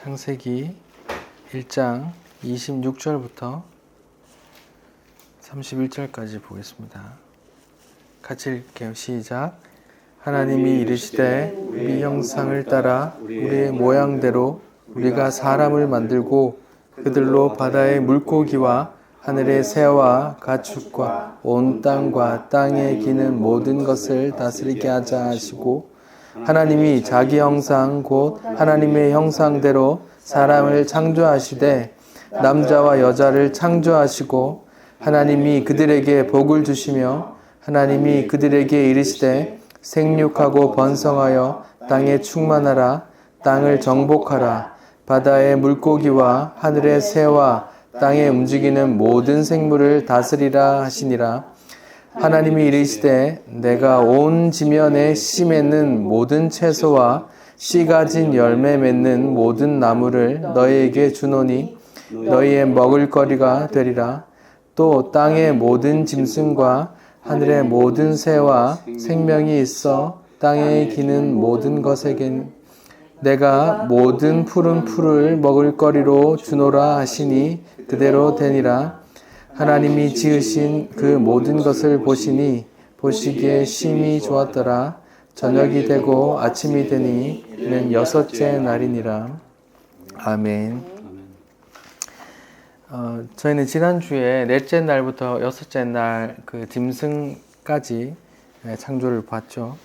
창세기 1장 26절부터 31절까지 보겠습니다. 같이 읽게요. 시작. 하나님이 이르시되 우리 형상을 따라 우리의 모양대로 우리가 사람을 만들고 그들로 바다의 물고기와 하늘의 새와 가축과 온 땅과 땅에 기는 모든 것을 다스리게 하자 하시고, 하나님이 자기 형상 곧 하나님의 형상대로 사람을 창조하시되 남자와 여자를 창조하시고, 하나님이 그들에게 복을 주시며 하나님이 그들에게 이르시되 생육하고 번성하여 땅에 충만하라. 땅을 정복하라. 바다의 물고기와 하늘의 새와 땅에 움직이는 모든 생물을 다스리라 하시니라. 하나님이 이르시되 내가 온 지면에 씨 맺는 모든 채소와 씨 가진 열매 맺는 모든 나무를 너희에게 주노니 너희의 먹을거리가 되리라. 또 땅의 모든 짐승과 하늘의 모든 새와 생명이 있어 땅에 기는 모든 것에게 내가 모든 푸른 풀을 먹을거리로 주노라 하시니 그대로 되니라. 하나님이 지으신 그 모든 것을 보시니 보시기에 심히 좋았더라. 저녁이 되고 아침이 되니 이는 여섯째 날이니라. 아멘. 저희는 지난주에 넷째 날부터 여섯째 날 그 짐승까지 창조를 봤죠.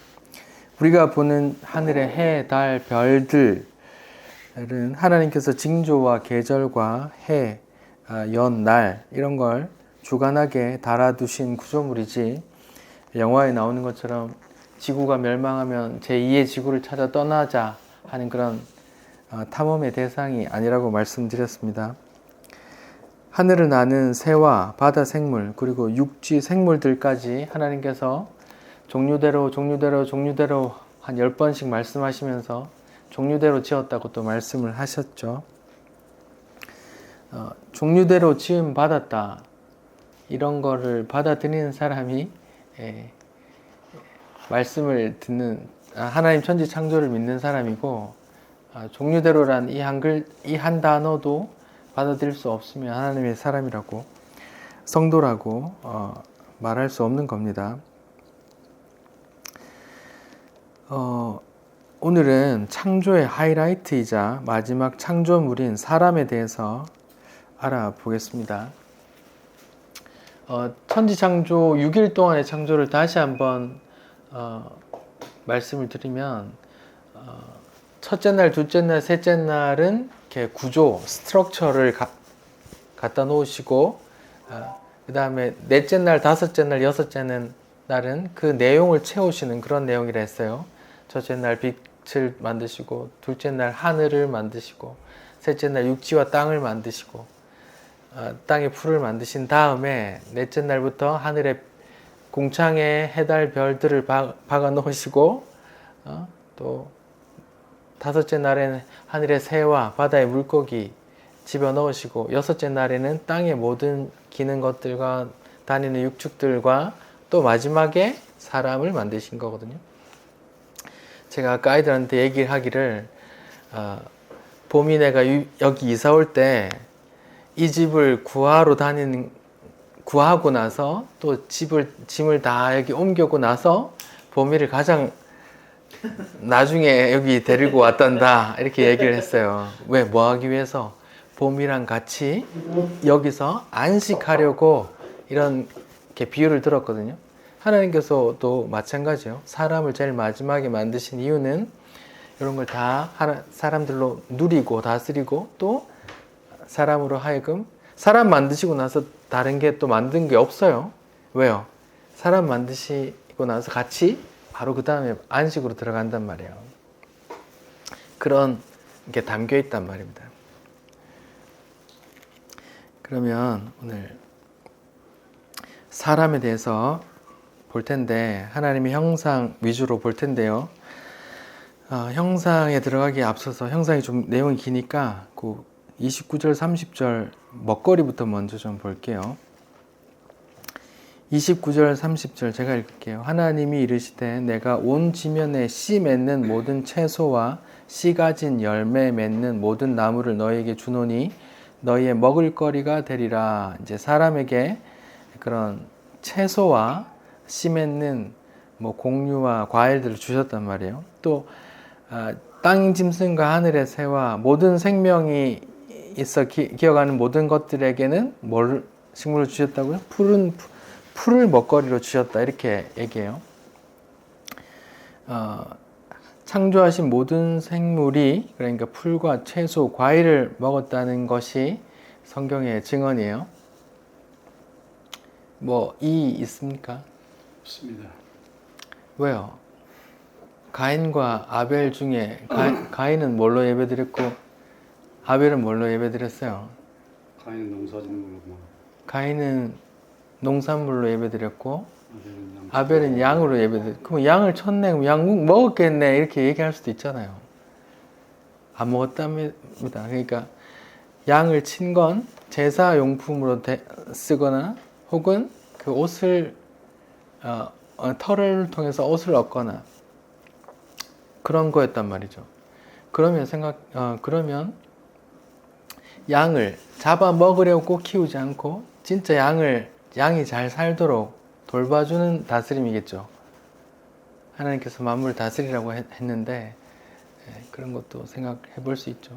우리가 보는 하늘의 해, 달, 별들은 하나님께서 징조와 계절과 해, 연, 날 이런 걸 주관하게 달아두신 구조물이지, 영화에 나오는 것처럼 지구가 멸망하면 제2의 지구를 찾아 떠나자 하는 그런 탐험의 대상이 아니라고 말씀드렸습니다. 하늘을 나는 새와 바다 생물 그리고 육지 생물들까지 하나님께서 종류대로 한 10번씩 말씀하시면서 종류대로 지었다고 또 말씀을 하셨죠. 종류대로 지음 받았다 이런 거를 받아들이는 사람이 말씀을 듣는 하나님 천지 창조를 믿는 사람이고, 종류대로란 이 한 단어도 받아들일 수 없으면 하나님의 사람이라고, 성도라고 말할 수 없는 겁니다. 오늘은 창조의 하이라이트이자 마지막 창조물인 사람에 대해서 알아보겠습니다. 천지창조 6일 동안의 창조를 다시 한번 말씀을 드리면, 첫째 날, 둘째 날, 셋째 날은 이렇게 구조, 스트럭처를 갖다 놓으시고, 그 다음에 넷째 날, 다섯째 날, 여섯째 날은 그 내용을 채우시는 그런 내용이라 했어요. 첫째 날 빛을 만드시고, 둘째 날 하늘을 만드시고, 셋째 날 육지와 땅을 만드시고, 땅에 풀을 만드신 다음에 넷째 날부터 하늘의 공창에 해달 별들을 박아 놓으시고, 또 다섯째 날에는 하늘의 새와 바다의 물고기 집어 넣으시고, 여섯째 날에는 땅의 모든 기는 것들과 다니는 육축들과 또 마지막에 사람을 만드신 거거든요. 제가 아까 아이들한테 얘기를 하기를, 봄이네가 여기 이사 올 때 이 집을 구하고 나서 또 짐을 다 여기 옮겨고 나서 봄이를 가장 나중에 여기 데리고 왔단다 이렇게 얘기를 했어요. 왜? 뭐 하기 위해서? 봄이랑 같이 여기서 안식하려고 이런 이렇게 비유를 들었거든요. 하나님께서도 마찬가지요. 사람을 제일 마지막에 만드신 이유는 이런 걸 다 사람들로 누리고 다스리고, 또 사람으로 하여금 사람 만드시고 나서 다른 게 또 만든 게 없어요. 왜요? 사람 만드시고 나서 같이 바로 그 다음에 안식으로 들어간단 말이에요. 그런 게 담겨 있단 말입니다. 그러면 오늘 사람에 대해서 볼 텐데, 하나님의 형상 위주로 볼 텐데요. 형상에 들어가기에 앞서서, 형상이 좀 내용이 기니까 그 29절 30절 먹거리부터 먼저 좀 볼게요. 29절 30절 제가 읽을게요. 하나님이 이르시되 내가 온 지면에 씨 맺는 모든 채소와 씨 가진 열매 맺는 모든 나무를 너희에게 주노니 너희의 먹을거리가 되리라. 이제 사람에게 그런 채소와 씨 맺는 뭐 곡류와 과일들을 주셨단 말이에요. 또 땅 짐승과 하늘의 새와 모든 생명이 있어 기어가는 모든 것들에게는 뭘 식물을 주셨다고요? 풀을 먹거리로 주셨다 이렇게 얘기해요. 창조하신 모든 생물이 그러니까 풀과 채소, 과일을 먹었다는 것이 성경의 증언이에요. 뭐 이 있습니까? 없습니다. 왜요? 가인과 아벨 중에 가인은 뭘로 예배드렸고 아벨은 뭘로 예배드렸어요? 가인은 농사짓는 걸로, 가인은 농산물로 예배드렸고 아벨은 아벨은 양으로 예배드렸고 그럼 양을 쳤네 그럼 양 먹었겠네 이렇게 얘기할 수도 있잖아요. 안 먹었답니다. 그러니까 양을 친 건 제사용품으로 쓰거나 혹은 그 옷을 털을 통해서 옷을 얻거나 그런 거였단 말이죠. 그러면 양을 잡아 먹으려고 키우지 않고 진짜 양이 잘 살도록 돌봐주는 다스림이겠죠. 하나님께서 만물을 다스리라고 했는데 그런 것도 생각해 볼 수 있죠.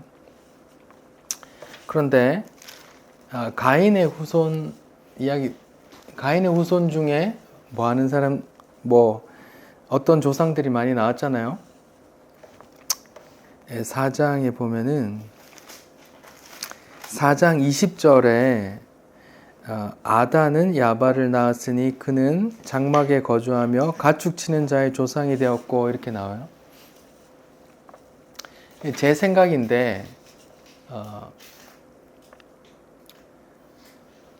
그런데 가인의 후손 중에 뭐 하는 사람 어떤 조상들이 많이 나왔잖아요. 4장에 보면은 4장 20절에 아다는 야발을 낳았으니 그는 장막에 거주하며 가축 치는 자의 조상이 되었고 이렇게 나와요. 제 생각인데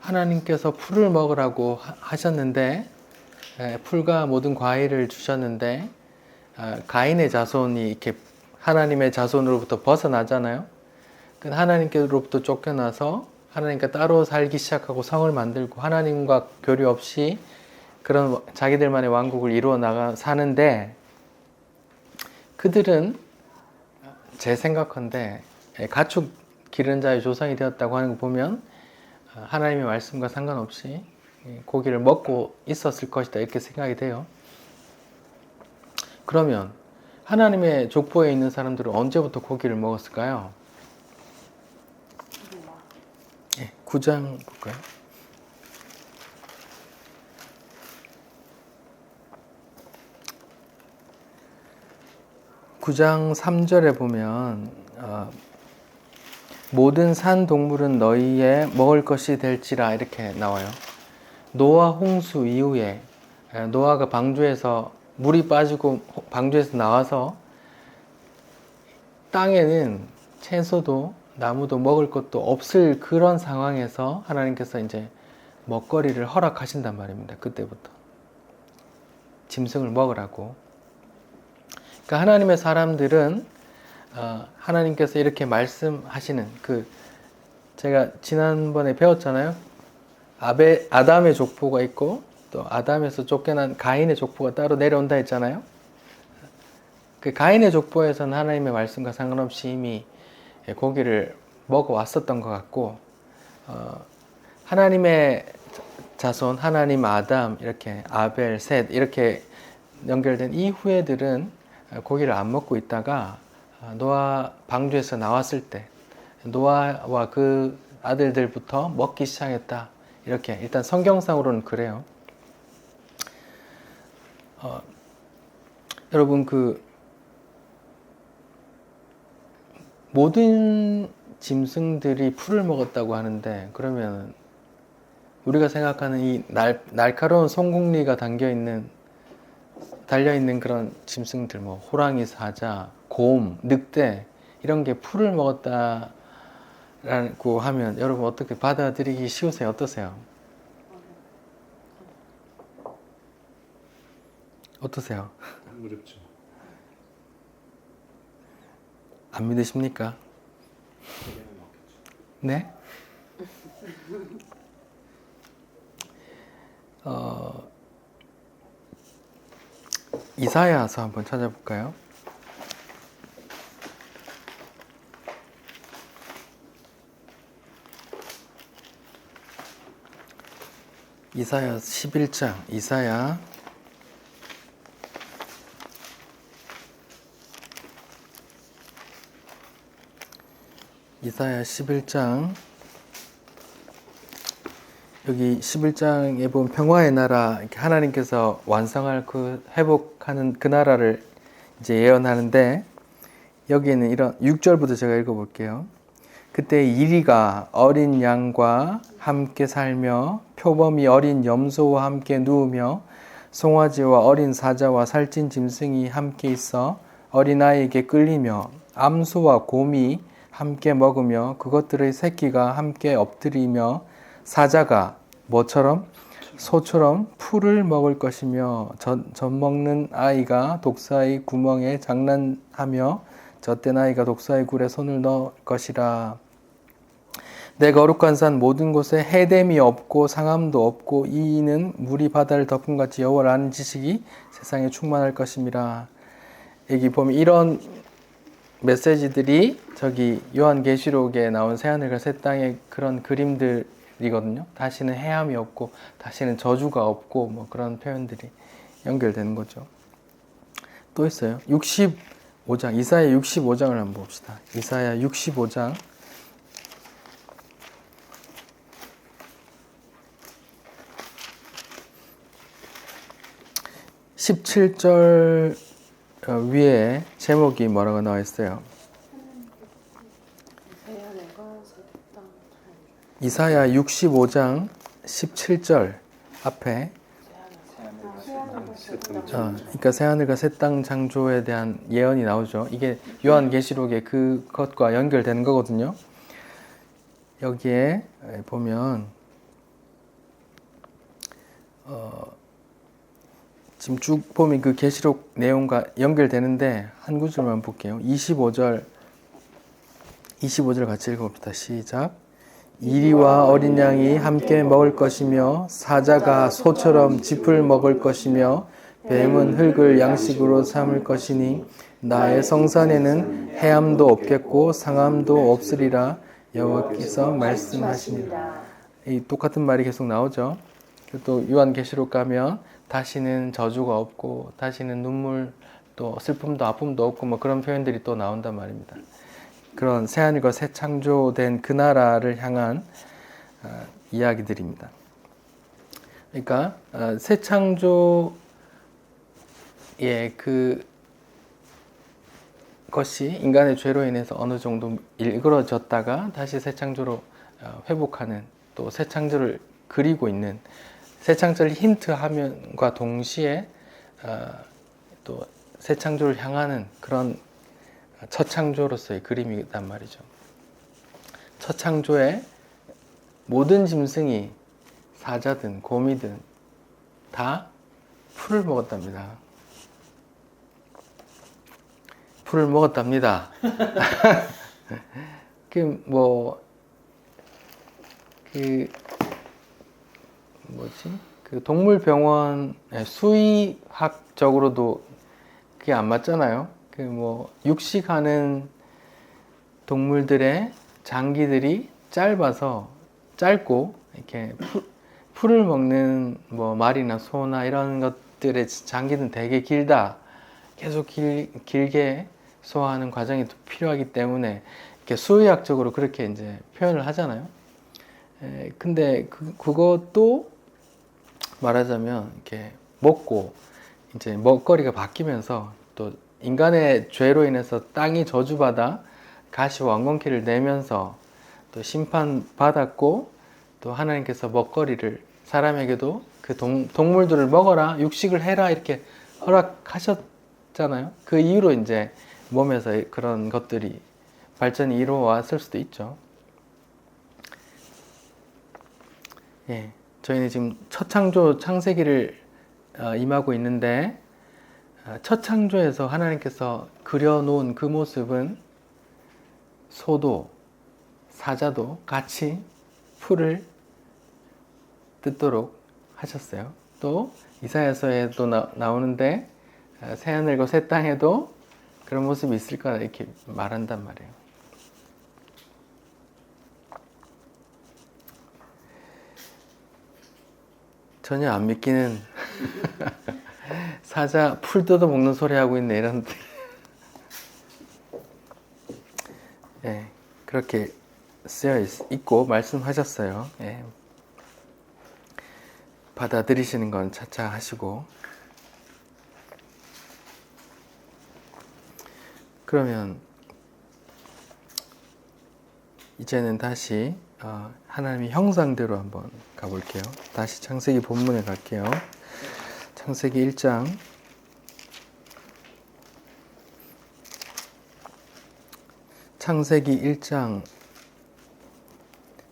하나님께서 풀을 먹으라고 하셨는데 풀과 모든 과일을 주셨는데 가인의 자손이 이렇게 하나님의 자손으로부터 벗어나잖아요. 하나님께로부터 쫓겨나서 하나님과 따로 살기 시작하고 성을 만들고 하나님과 교류 없이 그런 자기들만의 왕국을 이루어 사는데 그들은 제 생각컨대 가축 기른 자의 조상이 되었다고 하는 거 보면 하나님의 말씀과 상관없이 고기를 먹고 있었을 것이다 이렇게 생각이 돼요. 그러면 하나님의 족보에 있는 사람들은 언제부터 고기를 먹었을까요? 9장 볼까요? (9장 3절에) 보면 모든 산 동물은 너희의 먹을 것이 될지라 이렇게 나와요. 노아 홍수 이후에 노아가 방주에서 물이 빠지고 방주에서 나와서 땅에는 채소도 나무도 먹을 것도 없을 그런 상황에서 하나님께서 이제 먹거리를 허락하신단 말입니다. 그때부터 짐승을 먹으라고. 그러니까 하나님의 사람들은 하나님께서 이렇게 말씀하시는 제가 지난번에 배웠잖아요. 아담의 족보가 있고 또 아담에서 쫓겨난 가인의 족보가 따로 내려온다 했잖아요. 그 가인의 족보에서는 하나님의 말씀과 상관없이 이미 고기를 먹어왔었던 것 같고 하나님의 자손, 하나님 아담, 이렇게 아벨, 셋 이렇게 연결된 이 후예들은 고기를 안 먹고 있다가 노아 방주에서 나왔을 때 노아와 그 아들들부터 먹기 시작했다. 이렇게 일단 성경상으로는 그래요. 여러분 모든 짐승들이 풀을 먹었다고 하는데 그러면 우리가 생각하는 이 날카로운 송곳니가 달려있는 그런 짐승들 호랑이, 사자, 곰, 늑대 이런 게 풀을 먹었다라고 하면 여러분 어떻게 받아들이기 쉬우세요? 어떠세요? 어떠세요? 어렵죠. 안 믿으십니까? 네? 이사야서 한번 찾아볼까요? 이사야 11장, 이사야 11장. 여기 11장에 보면 평화의 나라, 이렇게 하나님께서 완성할 그 회복하는 그 나라를 이제 예언하는데, 여기에는 이런 6절부터 제가 읽어볼게요. 그때 이리가 어린 양과 함께 살며 표범이 어린 염소와 함께 누우며 송아지와 어린 사자와 살찐 짐승이 함께 있어 어린아이에게 끌리며 암소와 곰이 함께 먹으며 그것들의 새끼가 함께 엎드리며 사자가 뭐처럼? 소처럼 풀을 먹을 것이며 젖 먹는 아이가 독사의 구멍에 장난하며 젖된 아이가 독사의 굴에 손을 넣을 것이라. 내 거룩한 산 모든 곳에 해됨이 없고 상함도 없고 이는 물이 바다를 덮은 같이 여호와를 아는 지식이 세상에 충만할 것임이라. 여기 보면 이런 메시지들이 저기 요한계시록에 나온 새하늘과 새 땅의 그런 그림들이거든요. 다시는 해함이 없고 다시는 저주가 없고 뭐 그런 표현들이 연결되는 거죠. 또 있어요. 65장, 이사야 65장을 한번 봅시다. 이사야 65장 17절 위에 제목이 뭐라고 나와 있어요? 이사야 65장 17절 앞에 그러니까 새하늘과 새 땅 창조에 대한 예언이 나오죠. 이게 요한계시록의 그것과 연결되는 거거든요. 여기에 보면 지금 쭉 보면 그 계시록 내용과 연결되는데 한 구절만 볼게요. 25절 같이 읽어봅시다. 시작. 이리와 어린 양이 함께 먹을 것이며 사자가 소처럼 짚을 먹을 것이며 뱀은 흙을 양식으로 삼을 것이니 나의 성산에는 해함도 없겠고 상함도 없으리라 여호와께서 말씀하십니다. 이 똑같은 말이 계속 나오죠. 또 요한계시록 가면 다시는 저주가 없고 다시는 눈물 또 슬픔도 아픔도 없고 뭐 그런 표현들이 또 나온단 말입니다. 그런 새하늘과 새 창조된 그 나라를 향한 이야기들입니다. 그러니까 새 창조의 그것이 인간의 죄로 인해서 어느 정도 일그러졌다가 다시 새 창조로 회복하는, 또 새 창조를 그리고 있는, 새 창조를 힌트하면과 동시에 또 새 창조를 향하는 그런 첫 창조로서의 그림이란 말이죠. 첫 창조에 모든 짐승이 사자든 곰이든 다 풀을 먹었답니다. 풀을 먹었답니다. 그 동물병원 수의학적으로도 그게 안 맞잖아요. 육식하는 동물들의 장기들이 짧고 이렇게 풀을 먹는 말이나 소나 이런 것들의 장기는 되게 길다. 계속 길게 소화하는 과정이 필요하기 때문에 이렇게 수의학적으로 그렇게 이제 표현을 하잖아요. 근데 그것도 말하자면 이렇게 먹고 이제 먹거리가 바뀌면서 또 인간의 죄로 인해서 땅이 저주받아 가시와 왕건키를 내면서 또 심판받았고, 또 하나님께서 먹거리를 사람에게도 그 동물들을 먹어라, 육식을 해라 이렇게 허락하셨잖아요. 그 이후로 이제 몸에서 그런 것들이 발전이 이루어왔을 수도 있죠. 예, 저희는 지금 첫 창조 창세기를 임하고 있는데, 첫 창조에서 하나님께서 그려놓은 그 모습은 소도 사자도 같이 풀을 뜯도록 하셨어요. 또 이사야서에도 나오는데 새하늘과 새 땅에도 그런 모습이 있을 거라 이렇게 말한단 말이에요. 전혀 안 믿기는 사자 풀 뜯어 먹는 소리 하고 있네 이런 예, 그렇게 쓰여 있고 말씀하셨어요. 예. 받아들이시는 건 차차 하시고. 그러면 이제는 다시 하나님의 형상대로 한번 가볼게요. 다시 창세기 본문에 갈게요. 창세기 1장 창세기 1장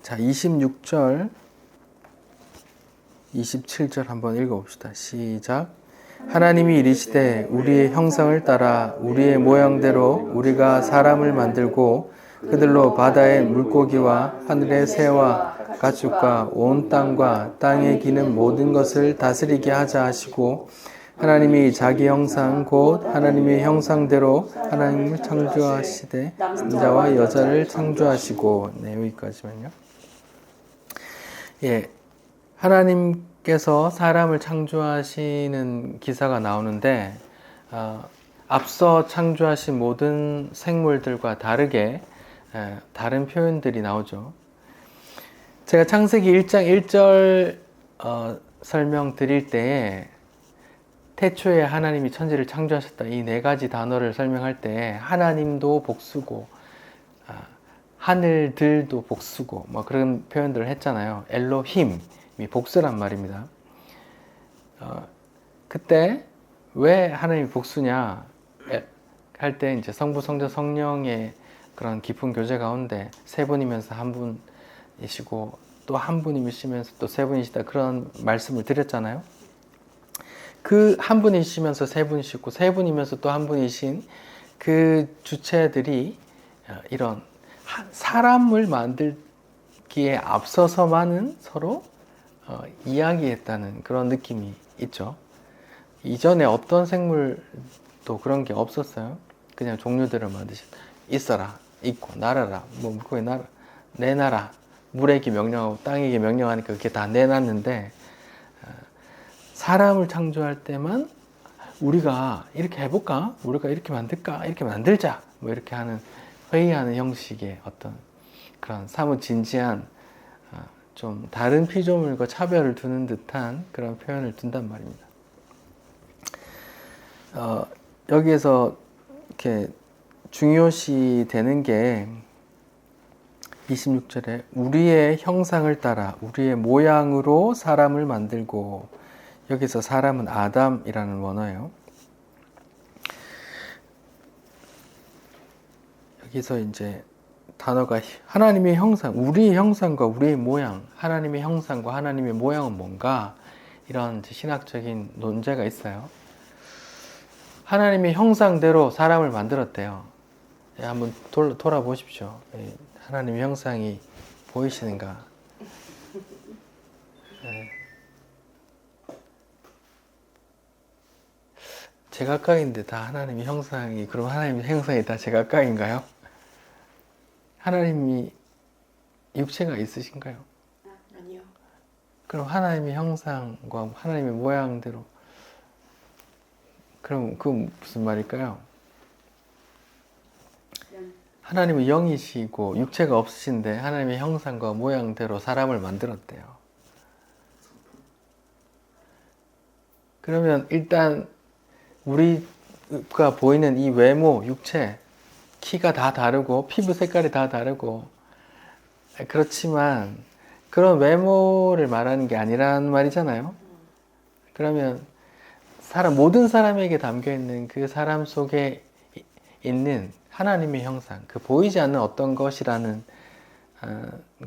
자 26절 27절 한번 읽어봅시다. 시작. 하나님이 이르시되 우리의 형상을 따라 우리의 모양대로 우리가 사람을 만들고 그들로 바다의 물고기와 하늘의 새와 가축과 온 땅과 땅에 기는 모든 것을 다스리게 하자 하시고 하나님이 자기 형상 곧 하나님의 형상대로 하나님을 창조하시되 남자와 여자를 창조하시고 네, 여기까지만요. 예, 하나님께서 사람을 창조하시는 기사가 나오는데 앞서 창조하신 모든 생물들과 다르게 다른 표현들이 나오죠. 제가 창세기 1장 1절 설명 드릴 때에 태초에 하나님이 천지를 창조하셨다 이 네 가지 단어를 설명할 때 하나님도 복수고 하늘들도 복수고 뭐 그런 표현들을 했잖아요. 엘로힘이 복수란 말입니다. 그때 왜 하나님이 복수냐 할 때 이제 성부, 성자, 성령의 그런 깊은 교제 가운데 세 분이면서 한 분이시고 또 한 분이시면서 또 세 분이시다 그런 말씀을 드렸잖아요. 그 한 분이시면서 세 분이시고 세 분이면서 또 한 분이신 그 주체들이 이런 사람을 만들기에 앞서서만은 서로 이야기했다는 그런 느낌이 있죠. 이전에 어떤 생물도 그런 게 없었어요. 그냥 종류들을 만드셨다. 있어라, 있고, 날아라, 뭐 물고기 날아, 내놔라, 물에게 명령하고 땅에게 명령하니까 그게 다 내놨는데 사람을 창조할 때만 우리가 이렇게 해볼까? 우리가 이렇게 만들까? 이렇게 만들자! 뭐 이렇게 하는 회의하는 형식의 어떤 그런 사뭇 진지한 좀 다른 피조물과 차별을 두는 듯한 그런 표현을 둔단 말입니다. 여기에서 이렇게 중요시 되는 게 26절에 우리의 형상을 따라 우리의 모양으로 사람을 만들고 여기서 사람은 아담이라는 원어예요. 여기서 이제 단어가 하나님의 형상, 우리의 형상과 우리의 모양, 하나님의 형상과 하나님의 모양은 뭔가 이런 신학적인 논제가 있어요. 하나님의 형상대로 사람을 만들었대요. 한번 돌아보십시오. 하나님의 형상이 보이시는가? 제각각인데 다 하나님의 형상이, 그럼 하나님의 형상이 다 제각각인가요? 하나님이 육체가 있으신가요? 아니요. 그럼 하나님의 형상과 하나님의 모양대로 그럼 그건 무슨 말일까요? 하나님은 영이시고 육체가 없으신데 하나님의 형상과 모양대로 사람을 만들었대요. 그러면 일단 우리가 보이는 이 외모, 육체, 키가 다 다르고 피부 색깔이 다 다르고 그렇지만 그런 외모를 말하는 게 아니란 말이잖아요. 그러면 모든 사람에게 담겨있는 그 사람 속에 있는 하나님의 형상, 그 보이지 않는 어떤 것이라는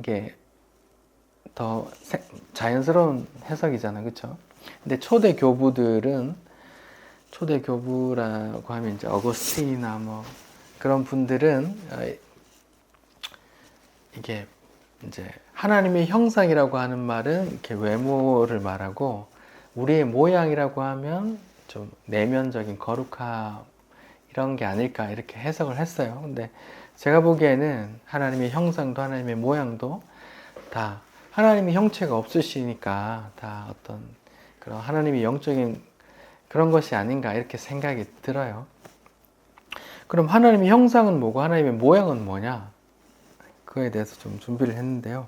게 더 자연스러운 해석이잖아요. 그렇죠? 근데 초대 교부라고 하면 이제 어거스틴이나 뭐 그런 분들은 이게 이제 하나님의 형상이라고 하는 말은 이렇게 외모를 말하고 우리의 모양이라고 하면 좀 내면적인 거룩함 이런 게 아닐까 이렇게 해석을 했어요. 근데 제가 보기에는 하나님의 형상도 하나님의 모양도 다 하나님이 형체가 없으시니까 다 어떤 그런 하나님이 영적인 그런 것이 아닌가 이렇게 생각이 들어요. 그럼 하나님의 형상은 뭐고 하나님의 모양은 뭐냐? 그거에 대해서 좀 준비를 했는데요.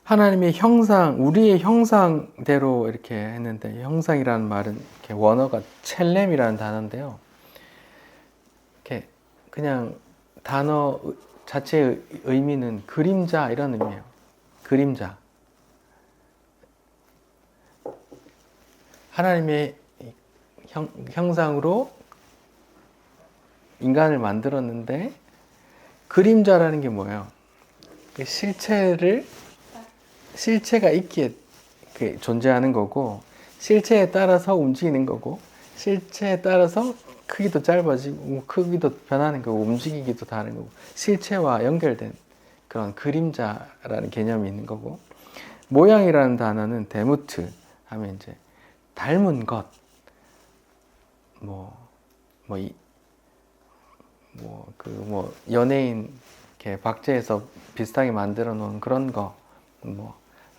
하나님의 형상, 우리의 형상대로 이렇게 했는데, 형상이라는 말은 이렇게 원어가 첼렘이라는 단어인데요. 이렇게 그냥 단어 자체의 의미는 그림자 이런 의미예요. 그림자. 하나님의 형상으로 인간을 만들었는데 그림자라는 게 뭐예요? 실체가 있기에 존재하는 거고, 실체에 따라서 움직이는 거고, 실체에 따라서 크기도 짧아지고 크기도 변하는 거고 움직이기도 다른 거고, 실체와 연결된 그런 그림자라는 개념이 있는 거고, 모양이라는 단어는 데무트 하면 이제 닮은 것, 연예인 이렇게 박제해서 비슷하게 만들어 놓은 그런 거,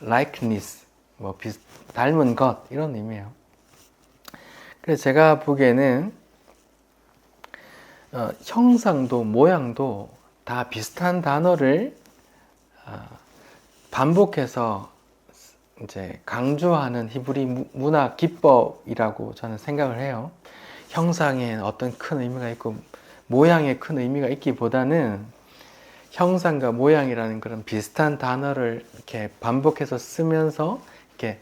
likeness, 닮은 것 이런 의미예요. 그래서 제가 보기에는 형상도 모양도 다 비슷한 단어를 반복해서 이제 강조하는 히브리 문화 기법이라고 저는 생각을 해요. 형상에 어떤 큰 의미가 있고 모양에 큰 의미가 있기보다는 형상과 모양이라는 그런 비슷한 단어를 이렇게 반복해서 쓰면서 이렇게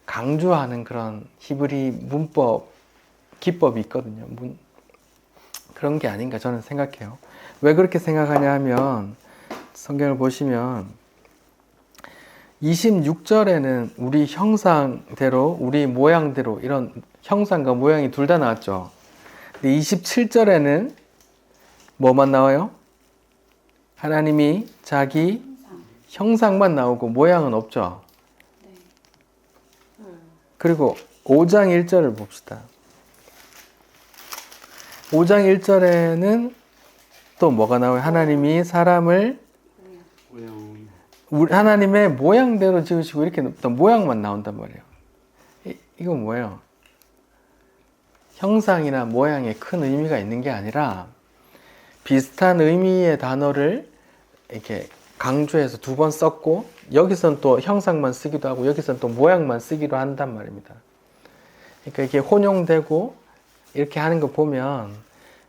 강조하는 그런 히브리 문법 기법이 있거든요. 그런 게 아닌가 저는 생각해요. 왜 그렇게 생각하냐 하면 성경을 보시면 26절에는 우리 형상대로 우리 모양대로 이런 형상과 모양이 둘 다 나왔죠. 근데 27절에는 뭐만 나와요? 하나님이 자기 형상만 나오고 모양은 없죠. 그리고 5장 1절을 봅시다. 5장 1절에는 또 뭐가 나와요? 하나님이 사람을 하나님의 모양대로 지으시고 이렇게 어떤 모양만 나온단 말이에요. 이건 뭐예요? 형상이나 모양에 큰 의미가 있는 게 아니라 비슷한 의미의 단어를 이렇게 강조해서 두 번 썼고 여기서는 또 형상만 쓰기도 하고 여기서는 또 모양만 쓰기도 한단 말입니다. 그러니까 이게 혼용되고 이렇게 하는 거 보면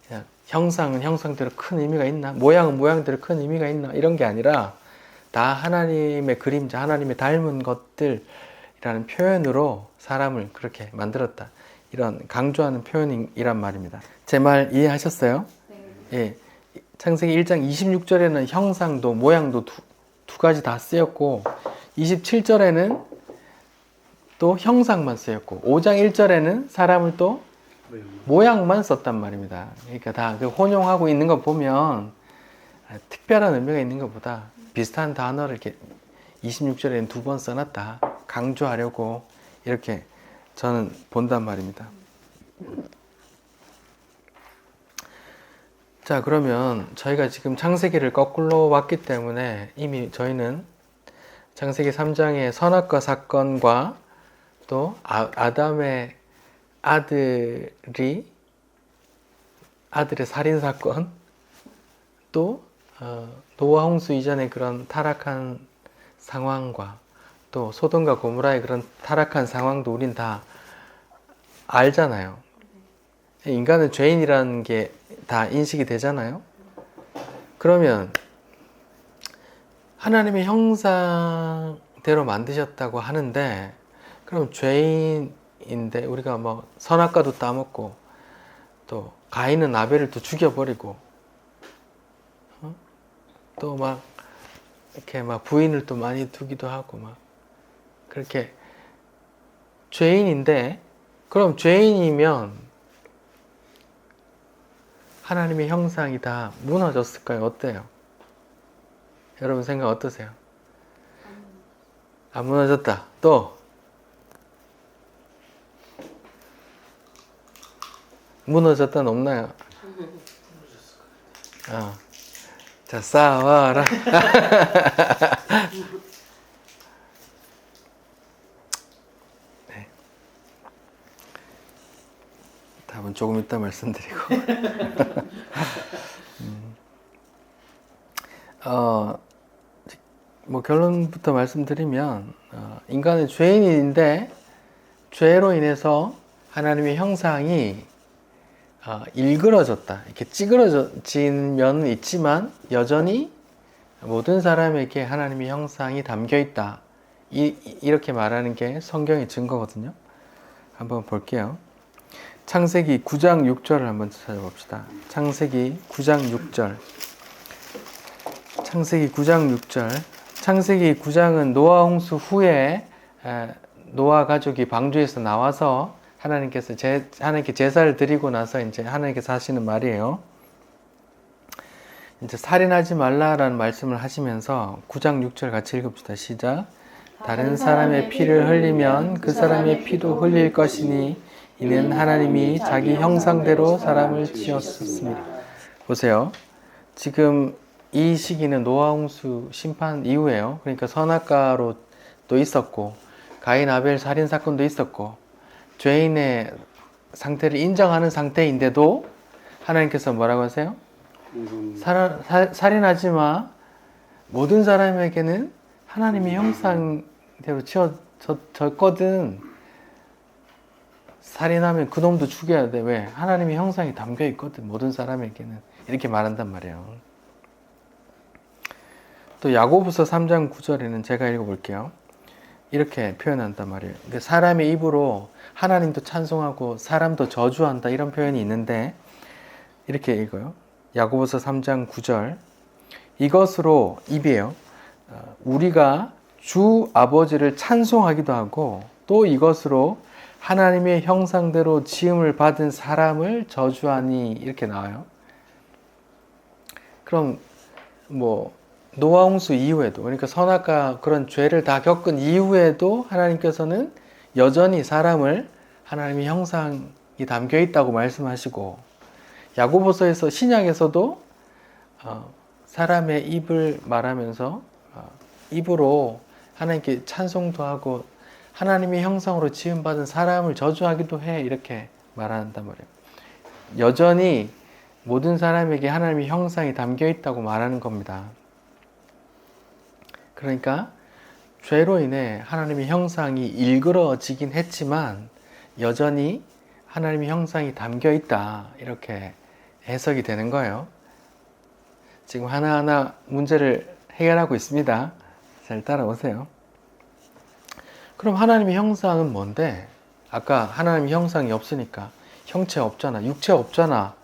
그냥 형상은 형상대로 큰 의미가 있나? 모양은 모양대로 큰 의미가 있나? 이런 게 아니라 다 하나님의 그림자, 하나님의 닮은 것들이라는 표현으로 사람을 그렇게 만들었다. 이런 강조하는 표현이란 말입니다. 제 말 이해하셨어요? 네. 예. 창세기 1장 26절에는 형상도 모양도 두 가지 다 쓰였고 27절에는 또 형상만 쓰였고 5장 1절에는 사람을 또 모양만 썼단 말입니다. 그러니까 다 그 혼용하고 있는 거 보면 특별한 의미가 있는 것보다 비슷한 단어를 이렇게 26절에는 두 번 써놨다. 강조하려고 이렇게 저는 본단 말입니다. 자, 그러면 저희가 지금 창세기를 거꾸로 왔기 때문에 이미 저희는 창세기 3장의 선악과 사건과 또 아담의 아들의 살인사건 또 노아 홍수 이전의 그런 타락한 상황과 또 소돔과 고모라의 그런 타락한 상황도 우린 다 알잖아요. 인간은 죄인이라는 게 다 인식이 되잖아요. 그러면 하나님의 형상대로 만드셨다고 하는데 그럼 죄인인데 우리가 뭐 선악과도 따먹고 또 가인은 아벨을 또 죽여버리고 또 막 이렇게 막 부인을 또 많이 두기도 하고 막 그렇게 죄인인데 그럼 죄인이면 하나님의 형상이 다 무너졌을까요? 어때요? 여러분 생각 어떠세요? 안 무너졌다. 또 무너졌다는 없나요? 자, 싸워라. 네. 답은 조금 이따 말씀드리고. 뭐 결론부터 말씀드리면 인간은 죄인인데 죄로 인해서 하나님의 형상이 일그러졌다. 이렇게 찌그러진 면은 있지만 여전히 모든 사람에게 하나님의 형상이 담겨 있다. 이렇게 말하는 게 성경의 증거거든요. 한번 볼게요. 창세기 9장 6절을 한번 찾아봅시다. 창세기 9장 6절. 창세기 9장 6절. 창세기 9장은 노아 홍수 후에 노아 가족이 방주에서 나와서 하나님께 제사를 드리고 나서 이제 하나님께서 하시는 말이에요. 이제 살인하지 말라라는 말씀을 하시면서 9장 6절 같이 읽읍시다. 시작. 다른 사람의 피를 흘리면 그 사람의 피도 흘릴 것이니 이는 하나님이 자기 형상대로 사람을 지었습니다. 보세요. 지금 이 시기는 노아 홍수 심판 이후에요. 그러니까 선악과로 또 있었고 가인 아벨 살인 사건도 있었고 죄인의 상태를 인정하는 상태인데도 하나님께서 뭐라고 하세요? 살인하지 마. 모든 사람에게는 하나님의 형상대로 지어졌거든. 살인하면 그놈도 죽여야 돼. 왜? 하나님의 형상이 담겨 있거든. 모든 사람에게는. 이렇게 말한단 말이에요. 또 야고보서 3장 9절에는 제가 읽어볼게요. 이렇게 표현한단 말이에요. 사람의 입으로 하나님도 찬송하고 사람도 저주한다 이런 표현이 있는데 이렇게 읽어요. 야고보서 3장 9절. 이것으로 입이에요. 우리가 주 아버지를 찬송하기도 하고 또 이것으로 하나님의 형상대로 지음을 받은 사람을 저주하니 이렇게 나와요. 그럼 뭐 노아 홍수 이후에도 그러니까 선악과 그런 죄를 다 겪은 이후에도 하나님께서는 여전히 사람을 하나님의 형상이 담겨 있다고 말씀하시고 야고보서에서 신약에서도 사람의 입을 말하면서 입으로 하나님께 찬송도 하고 하나님의 형상으로 지음받은 사람을 저주하기도 해 이렇게 말한단 말이에요. 여전히 모든 사람에게 하나님의 형상이 담겨 있다고 말하는 겁니다. 그러니까 죄로 인해 하나님의 형상이 일그러지긴 했지만 여전히 하나님의 형상이 담겨 있다 이렇게 해석이 되는 거예요. 지금 하나하나 문제를 해결하고 있습니다. 잘 따라오세요. 그럼 하나님의 형상은 뭔데? 아까 하나님의 형상이 없으니까 형체 없잖아. 육체 없잖아.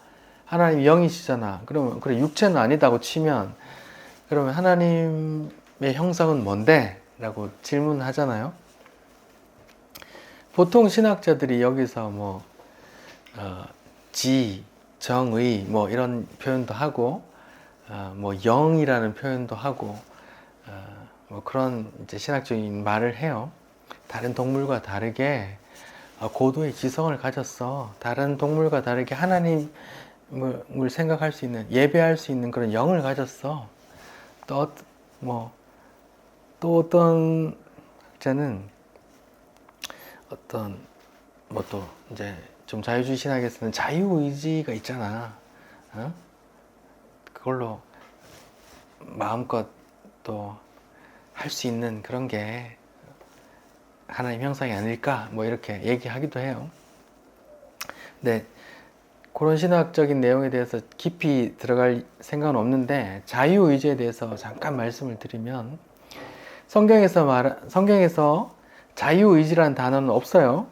하나님 영이시잖아. 그러면 그래 육체는 아니다고 치면 그러면 하나님의 형상은 뭔데? 라고 질문하잖아요. 보통 신학자들이 여기서 뭐 지, 정의 뭐 이런 표현도 하고 뭐 영이라는 표현도 하고 뭐 그런 이제 신학적인 말을 해요. 다른 동물과 다르게 고도의 지성을 가졌어. 다른 동물과 다르게 하나님을 생각할 수 있는, 예배할 수 있는 그런 영을 가졌어. 또 어떤 학자는 뭐 또 이제 좀 자유주의 신학에서는 자유의지가 있잖아. 그걸로 마음껏 또 할 수 있는 그런 게 하나님 형상이 아닐까 뭐 이렇게 얘기하기도 해요. 근데 그런 신학적인 내용에 대해서 깊이 들어갈 생각은 없는데 자유의지에 대해서 잠깐 말씀을 드리면 성경에서 자유의지라는 단어는 없어요.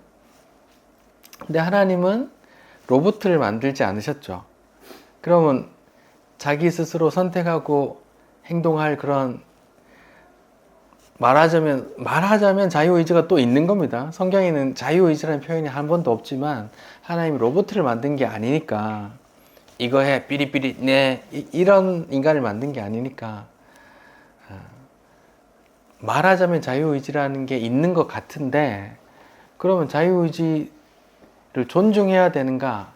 근데 하나님은 로봇을 만들지 않으셨죠. 그러면 자기 스스로 선택하고 행동할 그런 말하자면 자유의지가 또 있는 겁니다. 성경에는 자유의지라는 표현이 한 번도 없지만 하나님이 로봇을 만든 게 아니니까 이거 해 삐리삐리 네 이런 인간을 만든 게 아니니까 말하자면 자유의지라는 게 있는 것 같은데 그러면 자유의지를 존중해야 되는가?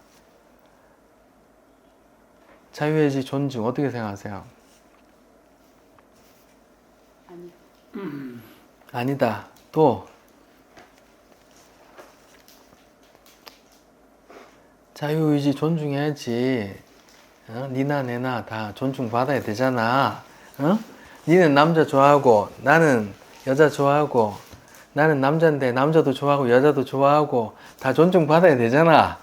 자유의지 존중 어떻게 생각하세요? 아니. 아니다. 또 자유의지 존중해야지. 니나 내나 다 존중받아야 되잖아. 니는 남자 좋아하고 나는 여자 좋아하고 나는 남자인데 남자도 좋아하고 여자도 좋아하고 다 존중받아야 되잖아.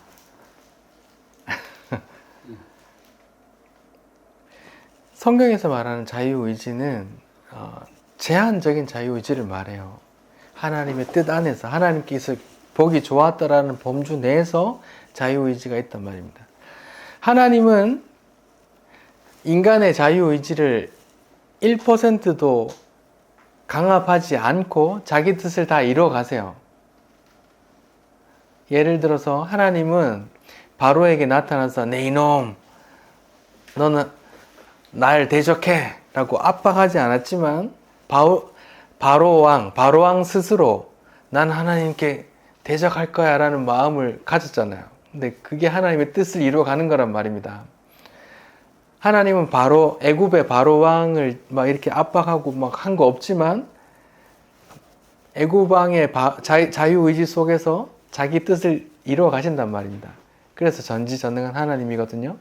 성경에서 말하는 자유의지는 제한적인 자유의지를 말해요. 하나님의 뜻 안에서 하나님께서 보기 좋았다라는 범주 내에서 자유의지가 있단 말입니다. 하나님은 인간의 자유의지를 1%도 강압하지 않고 자기 뜻을 다 이루어 가세요. 예를 들어서 하나님은 바로에게 나타나서 내 이놈 너는 날 대적해 라고 압박하지 않았지만 바로왕 스스로 난 하나님께 대적할 거야 라는 마음을 가졌잖아요. 근데 그게 하나님의 뜻을 이루어가는 거란 말입니다. 하나님은 애굽의 바로왕을 막 이렇게 압박하고 막 한 거 없지만 애굽왕의 자유의지 속에서 자기 뜻을 이루어 가신단 말입니다. 그래서 전지전능한 하나님이거든요.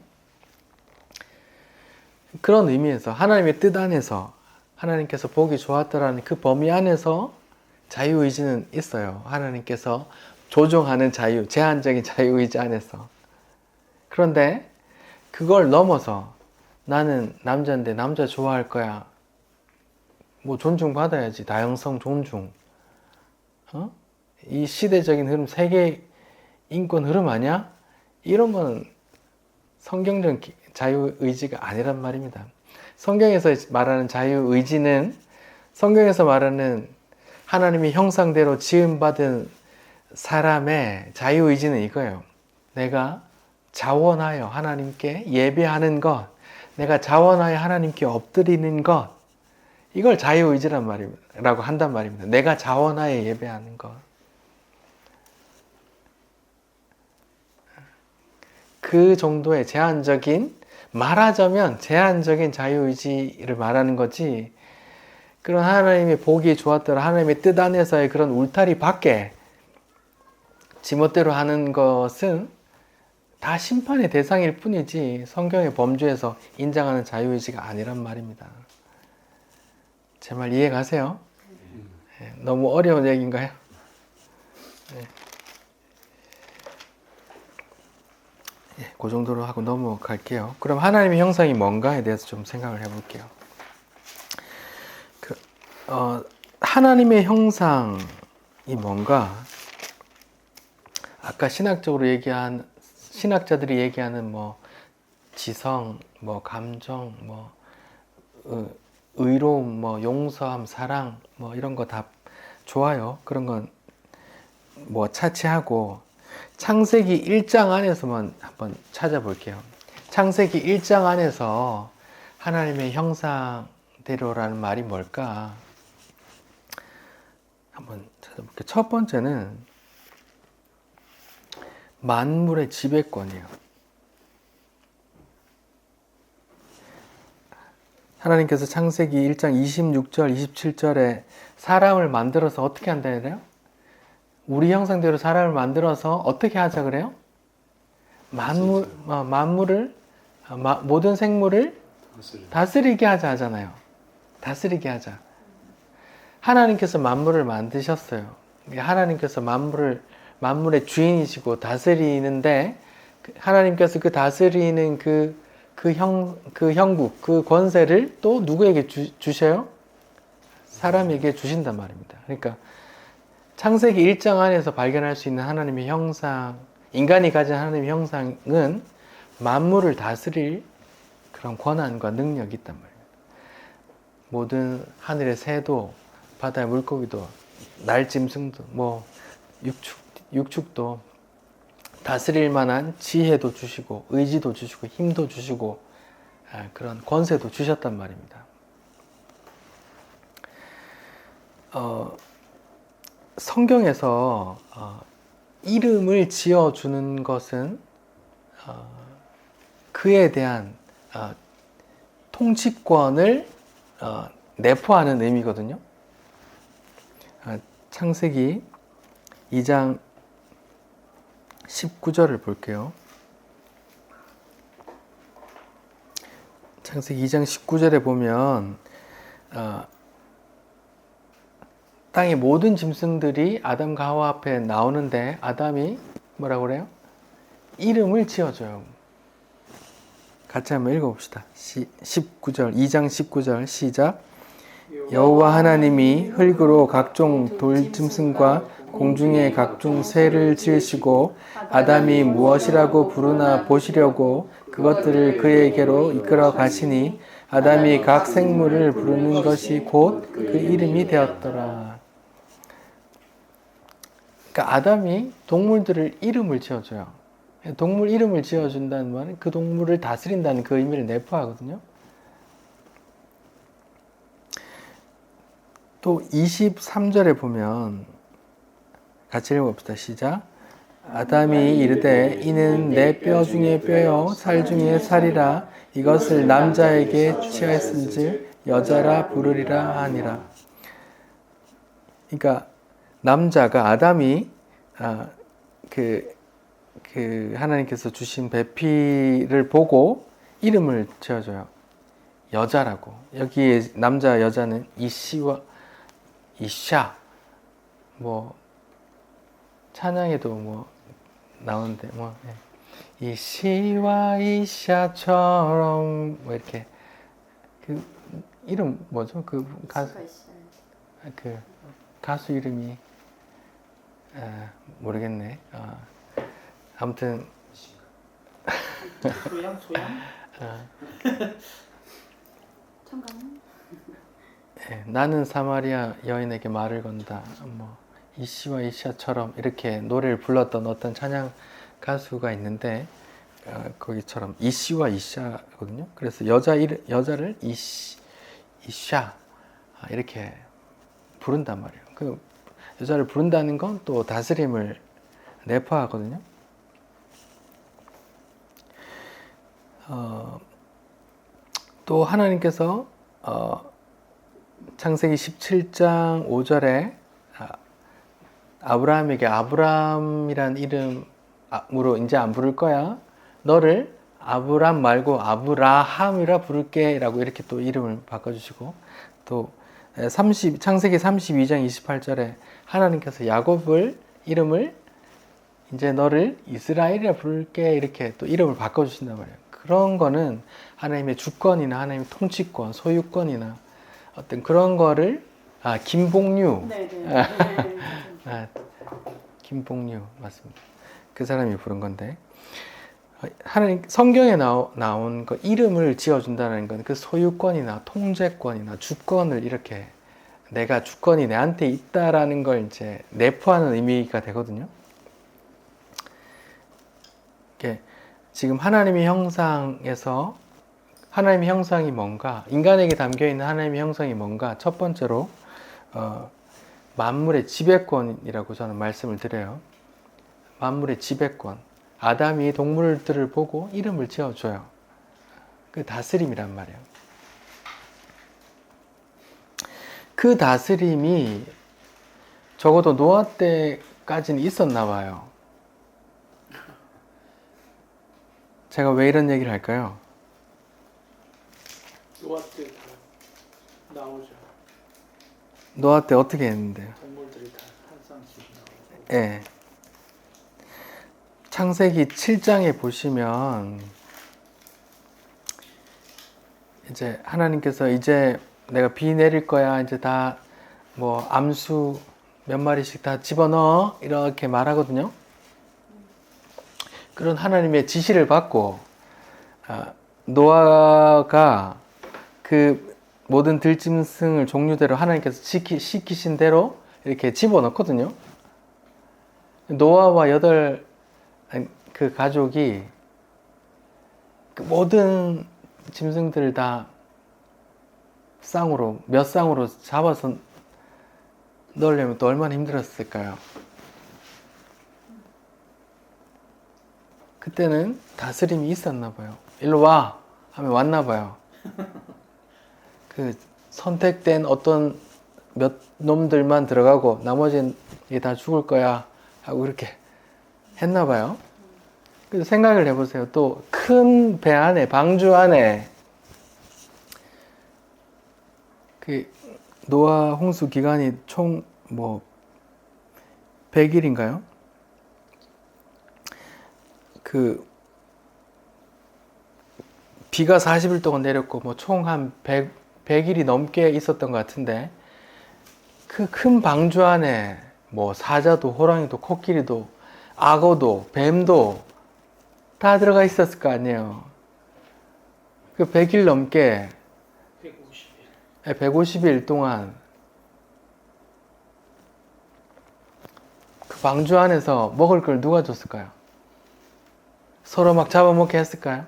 그런 의미에서 하나님의 뜻 안에서 하나님께서 보기 좋았더라는 그 범위 안에서 자유의지는 있어요. 하나님께서 조종하는 자유, 제한적인 자유의지 안에서. 그런데 그걸 넘어서 나는 남자인데 남자 좋아할 거야. 뭐 존중받아야지. 다양성 존중. 이 시대적인 흐름, 세계 인권 흐름 아니야? 이런 건 성경적 자유의지가 아니란 말입니다. 성경에서 말하는 자유의지는 성경에서 말하는 하나님의 형상대로 지음받은 사람의 자유의지는 이거예요. 내가 자원하여 하나님께 예배하는 것, 내가 자원하여 하나님께 엎드리는 것, 이걸 자유의지란 말이라고 한단 말입니다. 내가 자원하여 예배하는 것. 그 정도의 말하자면 제한적인 자유의지를 말하는 거지, 그런 하나님의 보기 좋았더라, 하나님의 뜻 안에서의 그런 울타리 밖에 지멋대로 하는 것은 다 심판의 대상일 뿐이지 성경의 범주에서 인정하는 자유의지가 아니란 말입니다. 제 말 이해 가세요? 네, 너무 어려운 얘기인가요? 네. 예, 그 정도로 하고 넘어갈게요. 그럼 하나님의 형상이 뭔가에 대해서 좀 생각을 해볼게요. 하나님의 형상이 뭔가? 아까 신학자들이 얘기하는 뭐 지성, 뭐 감정, 뭐 의로움, 뭐 용서함, 사랑, 뭐 이런 거 다 좋아요. 그런 건 뭐 차치하고 창세기 1장 안에서만 한번 찾아볼게요. 창세기 1장 안에서 하나님의 형상대로라는 말이 뭘까? 한번 찾아볼게요. 첫 번째는 만물의 지배권이에요. 하나님께서 창세기 1장 26절, 27절에 사람을 만들어서 어떻게 한다 그래요? 우리 형상대로 사람을 만들어서 어떻게 하자 그래요? 모든 생물을 다스리게 하자 하잖아요. 다스리게 하자. 하나님께서 만물을 만드셨어요. 하나님께서 만물의 주인이시고 다스리는데, 하나님께서 그 다스리는 그 형국, 그 권세를 또 누구에게 주셔요? 사람에게 주신단 말입니다. 그러니까 창세기 1장 안에서 발견할 수 있는 하나님의 형상, 인간이 가진 하나님의 형상은 만물을 다스릴 그런 권한과 능력이 있단 말입니다. 모든 하늘의 새도, 바다의 물고기도, 날짐승도, 뭐 육축도 다스릴 만한 지혜도 주시고, 의지도 주시고, 힘도 주시고, 그런 권세도 주셨단 말입니다. 성경에서 이름을 지어주는 것은 그에 대한 통치권을 내포하는 의미거든요. 창세기 2장 19절을 볼게요. 창세기 2장 19절에 보면 땅의 모든 짐승들이 아담과 하와 앞에 나오는데 아담이 뭐라고 그래요? 이름을 지어줘요. 같이 한번 읽어봅시다. 19절, 2장 19절 시작. 여호와 하나님이 흙으로 각종 돌짐승과 공중의 각종 새를 지으시고 아담이 무엇이라고 부르나 보시려고 그것들을 그에게로 이끌어 가시니 아담이 각 생물을 부르는 것이 곧 그 이름이 되었더라. 그러니까 아담이 동물들을 이름을 지어줘요. 동물 이름을 지어준다는 말은 그 동물을 다스린다는 그 의미를 내포하거든요. 또 23절에 보면 같이 읽어봅시다. 시작. 아담이 이르되 이는 내 뼈 중에 뼈요 살 중에 살이라 이것을 남자에게 취하였은즉 여자라 부르리라 하니라. 그러니까 남자가 아담이 하나님께서 주신 배필을 보고 이름을 지어줘요. 여자라고. 여기에 남자 여자는 이씨와 이샤 뭐 찬양에도 뭐 나오는데 뭐 이씨와 이샤처럼 뭐 이렇게 그 이름 뭐죠? 그 가수 이름이 모르겠네. 아무튼 소양? 청강? 나는 사마리아 여인에게 말을 건다. 뭐 이씨와 이샤처럼 이렇게 노래를 불렀던 어떤 찬양 가수가 있는데 거기처럼 이씨와 이샤거든요. 그래서 여자를 이샤 이렇게 부른단 말이에요. 그 여자를 부른다는 건 또 다스림을 내포하거든요. 또 하나님께서 창세기 17장 5절에 아브라함에게 아브람이란 이름으로 이제 안 부를 거야. 너를 아브람 말고 아브라함이라 부를게 라고 이렇게 또 이름을 바꿔주시고 또 창세기 32장 28절에 하나님께서 야곱을 이름을 이제 너를 이스라엘이라 부를게 이렇게 또 이름을 바꿔주신단 말이에요. 그런 거는 하나님의 주권이나 하나님의 통치권, 소유권이나 어떤 그런 거를 김봉류 김봉류 맞습니다. 그 사람이 부른 건데 하나님 성경에 나온 거 이름을 지어준다는 건 그 소유권이나 통제권이나 주권을 이렇게 내가 주권이 내한테 있다라는 걸 이제 내포하는 의미가 되거든요. 이게 지금 하나님의 형상에서 하나님의 형상이 뭔가, 인간에게 담겨있는 하나님의 형상이 뭔가, 첫 번째로 만물의 지배권이라고 저는 말씀을 드려요. 만물의 지배권. 아담이 동물들을 보고 이름을 지어줘요. 그 다스림이란 말이에요. 그 다스림이 적어도 노아 때까지는 있었나 봐요. 제가 왜 이런 얘기를 할까요? 노아 때 다 나오죠. 노아 때 어떻게 했는데요? 동물들이 다 한 쌍씩 나오고. 예. 창세기 7장에 보시면 이제 하나님께서 이제 내가 비 내릴 거야. 이제 다 뭐 암수 몇 마리씩 다 집어넣어. 이렇게 말하거든요. 그런 하나님의 지시를 받고 노아가 그 모든 들짐승을 종류대로 하나님께서 시키신 대로 이렇게 집어넣거든요. 노아와 그 가족이 그 모든 짐승들을 다 몇 쌍으로 잡아서 넣으려면 또 얼마나 힘들었을까요? 그때는 다스림이 있었나 봐요. 일로 와 하면 왔나 봐요. 그 선택된 어떤 몇 놈들만 들어가고 나머지는 이게 다 죽을 거야 하고 그렇게 했나 봐요. 그래서 생각을 해보세요. 또 큰 배 안에, 방주 안에 그 노아 홍수 기간이 총 뭐 100일인가요? 그 비가 40일 동안 내렸고 뭐 총 한 100일이 넘게 있었던 것 같은데 그 큰 방주 안에 뭐 사자도 호랑이도 코끼리도 악어도 뱀도 다 들어가 있었을 거 아니에요. 그 100일 넘게 150일. 150일 동안 그 방주 안에서 먹을 걸 누가 줬을까요? 서로 막 잡아먹게 했을까요?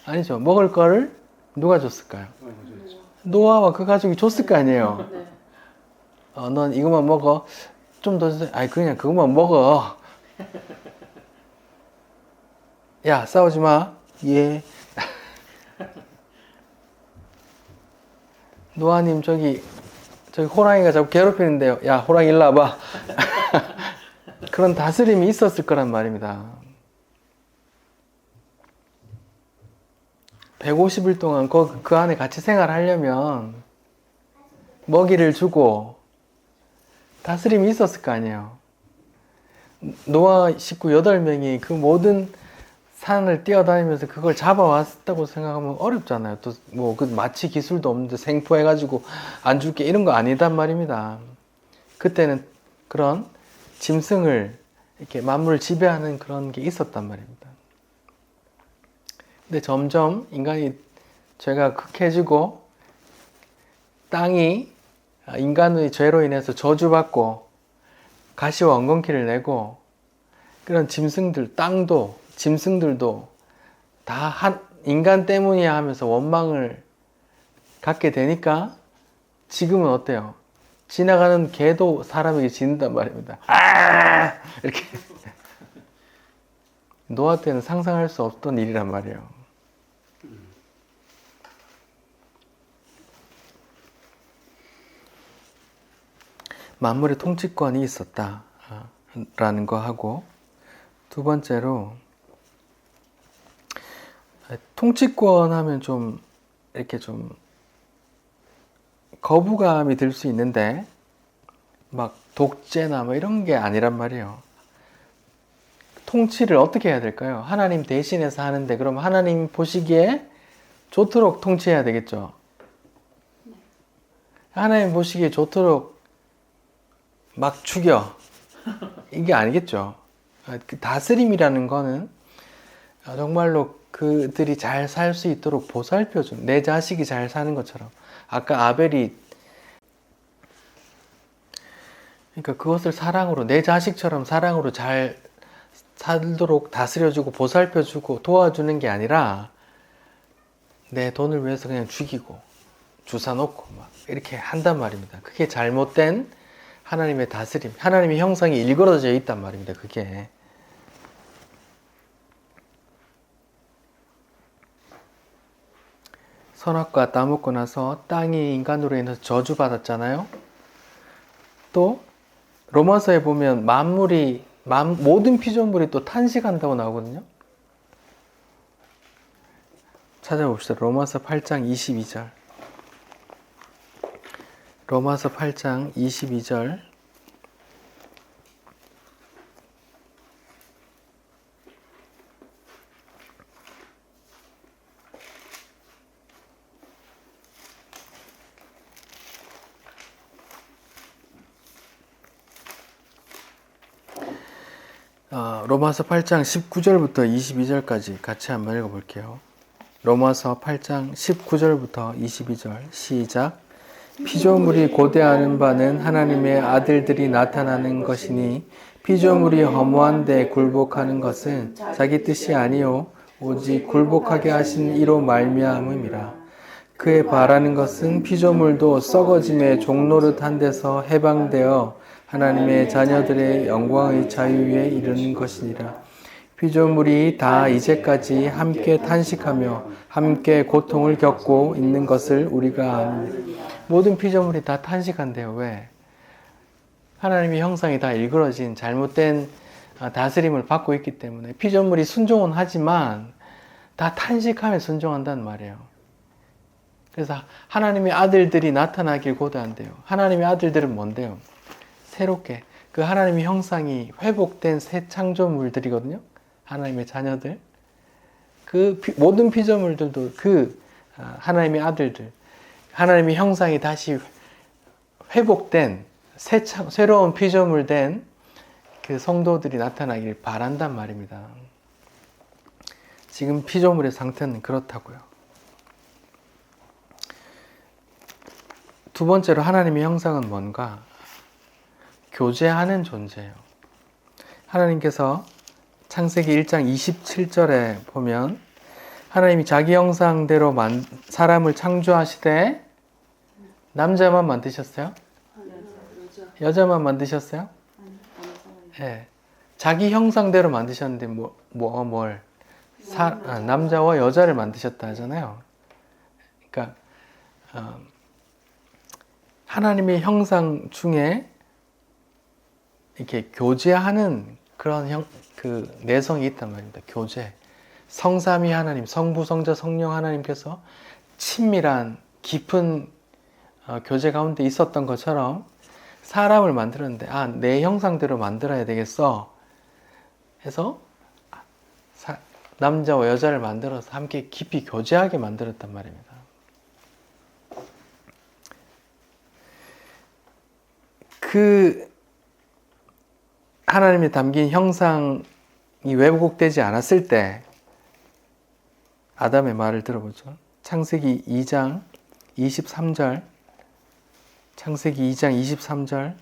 아니죠. 먹을 거를 누가 줬을까요? 노아와 그 가족이 줬을 거 아니에요. 네. 넌 이것만 먹어. 좀 더 주세요. 아니 그냥 그것만 먹어. 야 싸우지 마. 예. 노아님 저기 호랑이가 자꾸 괴롭히는데요. 야 호랑이 일로 와봐. 그런 다스림이 있었을 거란 말입니다. 150일 동안 그 안에 같이 생활하려면 먹이를 주고 다스림이 있었을 거 아니에요. 노아 식구 8명이 그 모든 산을 뛰어다니면서 그걸 잡아왔다고 생각하면 어렵잖아요. 또 뭐 그 마취 기술도 없는데 생포해가지고 안 줄게 이런 거 아니단 말입니다. 그때는 그런 짐승을 이렇게 만물을 지배하는 그런 게 있었단 말입니다. 근데 점점 인간이 죄가 극해지고 땅이 인간의 죄로 인해서 저주받고 가시와 엉겅퀴를 내고 그런 짐승들, 땅도 짐승들도 다 인간 때문이야 하면서 원망을 갖게 되니까 지금은 어때요? 지나가는 개도 사람에게 짖는단 말입니다. 아! 이렇게 노아 때는 상상할 수 없던 일이란 말이에요. 만물의 통치권이 있었다라는 거 하고 두 번째로 통치권 하면 좀 이렇게 좀 거부감이 들 수 있는데 막 독재나 뭐 이런 게 아니란 말이에요. 통치를 어떻게 해야 될까요? 하나님 대신해서 하는데 그럼 하나님 보시기에 좋도록 통치해야 되겠죠. 하나님 보시기에 좋도록 막 죽여 이게 아니겠죠. 그 다스림이라는 거는 정말로 그들이 잘 살 수 있도록 보살펴준 내 자식이 잘 사는 것처럼 아까 아벨이 그러니까 그것을 사랑으로 내 자식처럼 사랑으로 잘 살도록 다스려주고 보살펴주고 도와주는 게 아니라 내 돈을 위해서 그냥 죽이고 주사 놓고 막 이렇게 한단 말입니다. 그게 잘못된 하나님의 다스림, 하나님의 형상이 일그러져 있단 말입니다. 그게 선악과 따먹고 나서 땅이 인간으로 인해서 저주받았잖아요. 또 로마서에 보면 모든 피조물이 또 탄식한다고 나오거든요. 찾아봅시다. 로마서 8장 22절. 로마서 8장 22절. 로마서 8장 19절부터 22절까지 같이 한번 읽어볼게요. 로마서 8장 19절부터 22절 시작. 피조물이 고대하는 바는 하나님의 아들들이 나타나는 것이니 피조물이 허무한 데 굴복하는 것은 자기 뜻이 아니요 오직 굴복하게 하신 이로 말미암음이라. 그의 바라는 것은 피조물도 썩어짐의 종노릇한 데서 해방되어 하나님의 자녀들의 영광의 자유에 이르는 것이니라. 피조물이 다 이제까지 함께 탄식하며 함께 고통을 겪고 있는 것을 우리가 압니다. 모든 피조물이 다 탄식한대요. 왜? 하나님의 형상이 다 일그러진 잘못된 다스림을 받고 있기 때문에 피조물이 순종은 하지만 다 탄식하며 순종한다는 말이에요. 그래서 하나님의 아들들이 나타나길 고대한대요. 하나님의 아들들은 뭔데요? 새롭게 그 하나님의 형상이 회복된 새 창조물들이거든요. 하나님의 자녀들. 그 모든 피조물들도 그 하나님의 아들들, 하나님의 형상이 다시 회복된 새로운 피조물 된 그 성도들이 나타나길 바란단 말입니다. 지금 피조물의 상태는 그렇다고요. 두 번째로 하나님의 형상은 뭔가? 교제하는 존재예요. 하나님께서 창세기 1장 27절에 보면 하나님이 자기 형상대로 사람을 창조하시되 남자만 만드셨어요? 여자만 만드셨어요? 네. 자기 형상대로 만드셨는데 뭘? 남자와 여자를 만드셨다 하잖아요. 그러니까 하나님의 형상 중에 이렇게 교제하는 그런 그 내성이 있단 말입니다. 교제. 성삼위 하나님, 성부, 성자, 성령 하나님께서 친밀한 깊은 교제 가운데 있었던 것처럼 사람을 만들었는데 내 형상대로 만들어야 되겠어 해서 남자와 여자를 만들어서 함께 깊이 교제하게 만들었단 말입니다. 그 하나님이 담긴 형상이 왜곡되지 않았을 때 아담의 말을 들어보죠. 창세기 2장 23절 창세기 2장 23절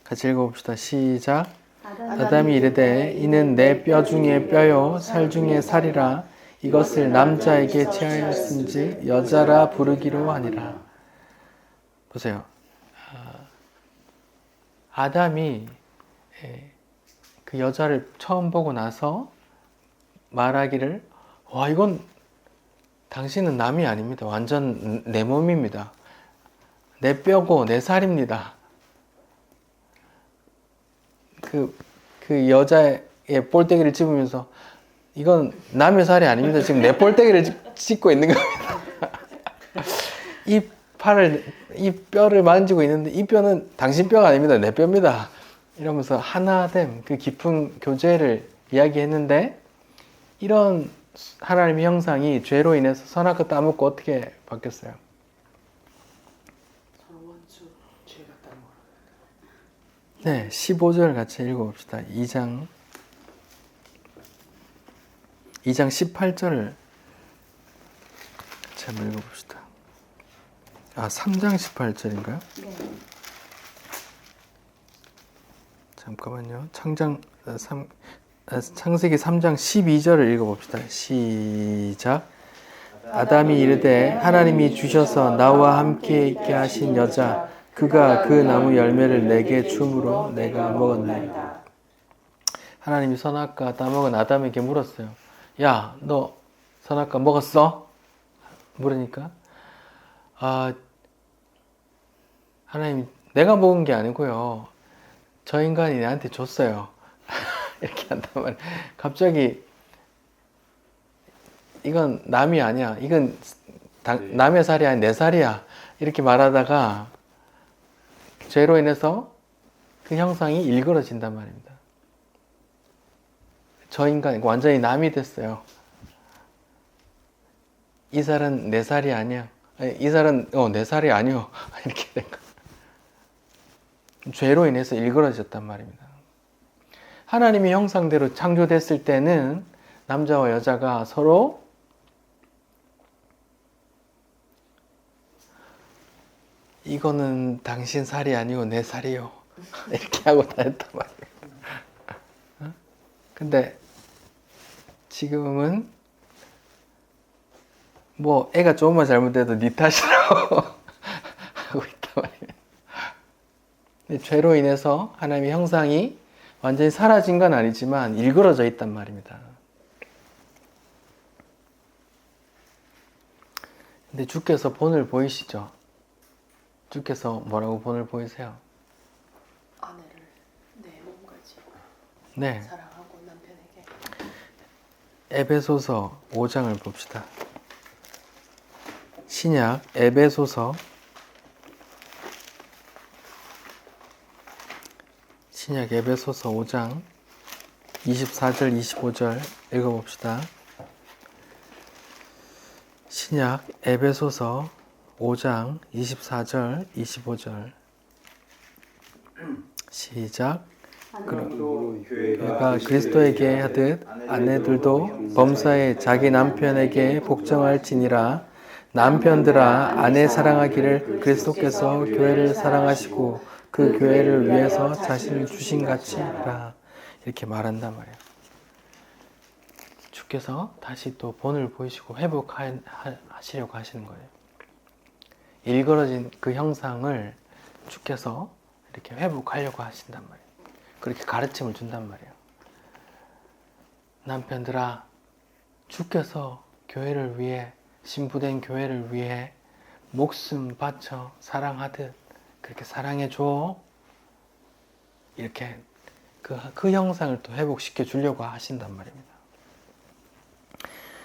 같이 읽어봅시다. 시작. 아담이 이르되 이는 내 뼈 중에 뼈요 살 중에 살이라 이것을 남자에게 취하였은지 여자라 부르기로 하니라. 보세요. 아담이 그 여자를 처음 보고 나서 말하기를 이건 당신은 남이 아닙니다. 완전 내 몸입니다. 내 뼈고 내 살입니다. 그 여자의 볼때기를 찝으면서 이건 남의 살이 아닙니다. 지금 내 볼때기를 찝고 있는 겁니다. 이 뼈를 만지고 있는데 이 뼈는 당신 뼈가 아닙니다. 내 뼈입니다. 이러면서 하나됨, 그 깊은 교제를 이야기했는데 이런 하나님의 형상이 죄로 인해서 선악과 따먹고 어떻게 바뀌었어요? 원수 죄가 따먹어. 네, 15절 같이 읽어봅시다. 2장 18절을 같이 한번 읽어봅시다. 3장 18절인가요? 네. 잠깐만요. 창세기 3장 12절을 읽어봅시다. 시작. 아담이 이르되 하나님이 주셔서 나와 함께 있게 하신 여자 그가 그 나무 열매를 내게 줌으로 내가 먹었나이다. 하나님이 선악과 따먹은 아담에게 물었어요. 야, 너 선악과 먹었어? 물으니까 하나님 내가 먹은 게 아니고요. 저 인간이 내한테 줬어요. 이렇게 한단 말이에요. 갑자기 이건 남이 아니야. 이건 남의 살이 아니야. 내 살이야. 이렇게 말하다가 죄로 인해서 그 형상이 일그러진단 말입니다. 저 인간 완전히 남이 됐어요. 이 살은 내 살이 아니야. 이 살은 내 살이 아니요. 이렇게 된 거. 죄로 인해서 일그러졌단 말입니다. 하나님의 형상대로 창조됐을 때는 남자와 여자가 서로 이거는 당신 살이 아니고 내 살이요. 이렇게 하고 다녔단 말이에요. 근데 지금은 애가 조금만 잘못해도 네 탓이라고 하고 있단 말이에요. 죄로 인해서 하나님의 형상이 완전히 사라진 건 아니지만 일그러져 있단 말입니다. 근데 주께서 본을 보이시죠? 주께서 뭐라고 본을 보이세요? 아내를 내 몸같이 네, 사랑하고 남편에게 에베소서 5장을 봅시다. 신약 에베소서 5장 24절 25절 읽어봅시다. 신약 에베소서 5장 24절 25절 시작. 그러므로 교회가 그리스도에게 하듯 아내들도 범사에 자기 남편에게 복종할지니라. 남편들아 아내 사랑하기를 그리스도께서 교회를 사랑하시고 그 교회를 위해서 자신을 주신 같이라. 이렇게 말한단 말이에요. 주께서 다시 또 본을 보이시고 회복하시려고 하시는 거예요. 일그러진 그 형상을 주께서 이렇게 회복하려고 하신단 말이에요. 그렇게 가르침을 준단 말이에요. 남편들아, 주께서 교회를 위해, 신부된 교회를 위해 목숨 바쳐 사랑하듯 그렇게 사랑해줘. 이렇게 그 형상을 또 회복시켜 주려고 하신단 말입니다.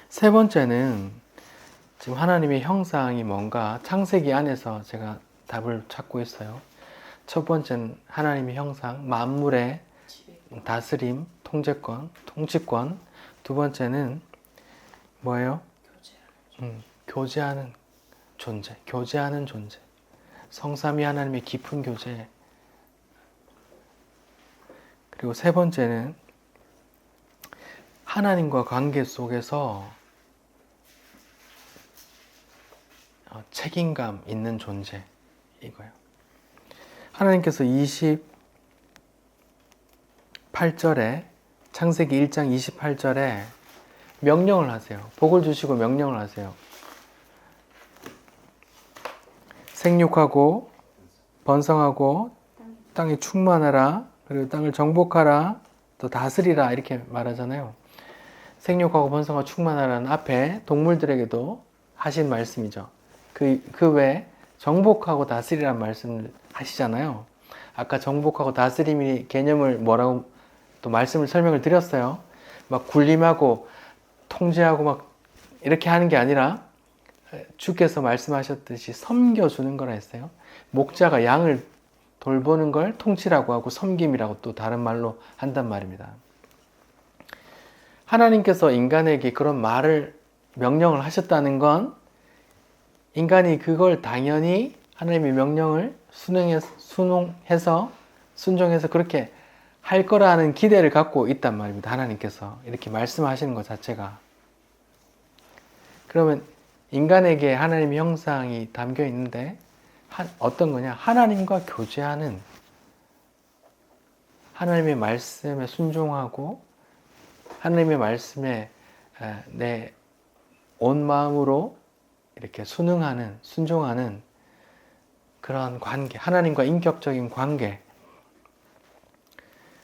세 번째는 지금 하나님의 형상이 뭔가 창세기 안에서 제가 답을 찾고 있어요. 첫 번째는 하나님의 형상, 만물의 다스림, 통치권. 두 번째는 뭐예요? 교제하는 존재. 성삼위 하나님의 깊은 교제. 그리고 세 번째는 하나님과 관계 속에서 책임감 있는 존재. 이거예요. 하나님께서 28절에 창세기 1장 28절에 명령을 하세요. 복을 주시고 명령을 하세요. 생육하고 번성하고 땅에 충만하라. 그리고 땅을 정복하라. 또 다스리라. 이렇게 말하잖아요. 생육하고 번성하고 충만하라는 앞에 동물들에게도 하신 말씀이죠. 그 외에 정복하고 다스리라는 말씀을 하시잖아요. 아까 정복하고 다스림이 개념을 뭐라고 또 말씀을 설명을 드렸어요. 막 군림하고 통제하고 막 이렇게 하는 게 아니라 주께서 말씀하셨듯이 섬겨주는 거라 했어요. 목자가 양을 돌보는 걸 통치라고 하고 섬김이라고 또 다른 말로 한단 말입니다. 하나님께서 인간에게 그런 명령을 하셨다는 건 인간이 그걸 당연히 하나님의 명령을 순종해서 그렇게 할 거라는 기대를 갖고 있단 말입니다. 하나님께서 이렇게 말씀하시는 것 자체가. 그러면 인간에게 하나님의 형상이 담겨 있는데 어떤 거냐? 하나님과 교제하는, 하나님의 말씀에 순종하고 하나님의 말씀에 내 온 마음으로 이렇게 순종하는 그런 관계, 하나님과 인격적인 관계.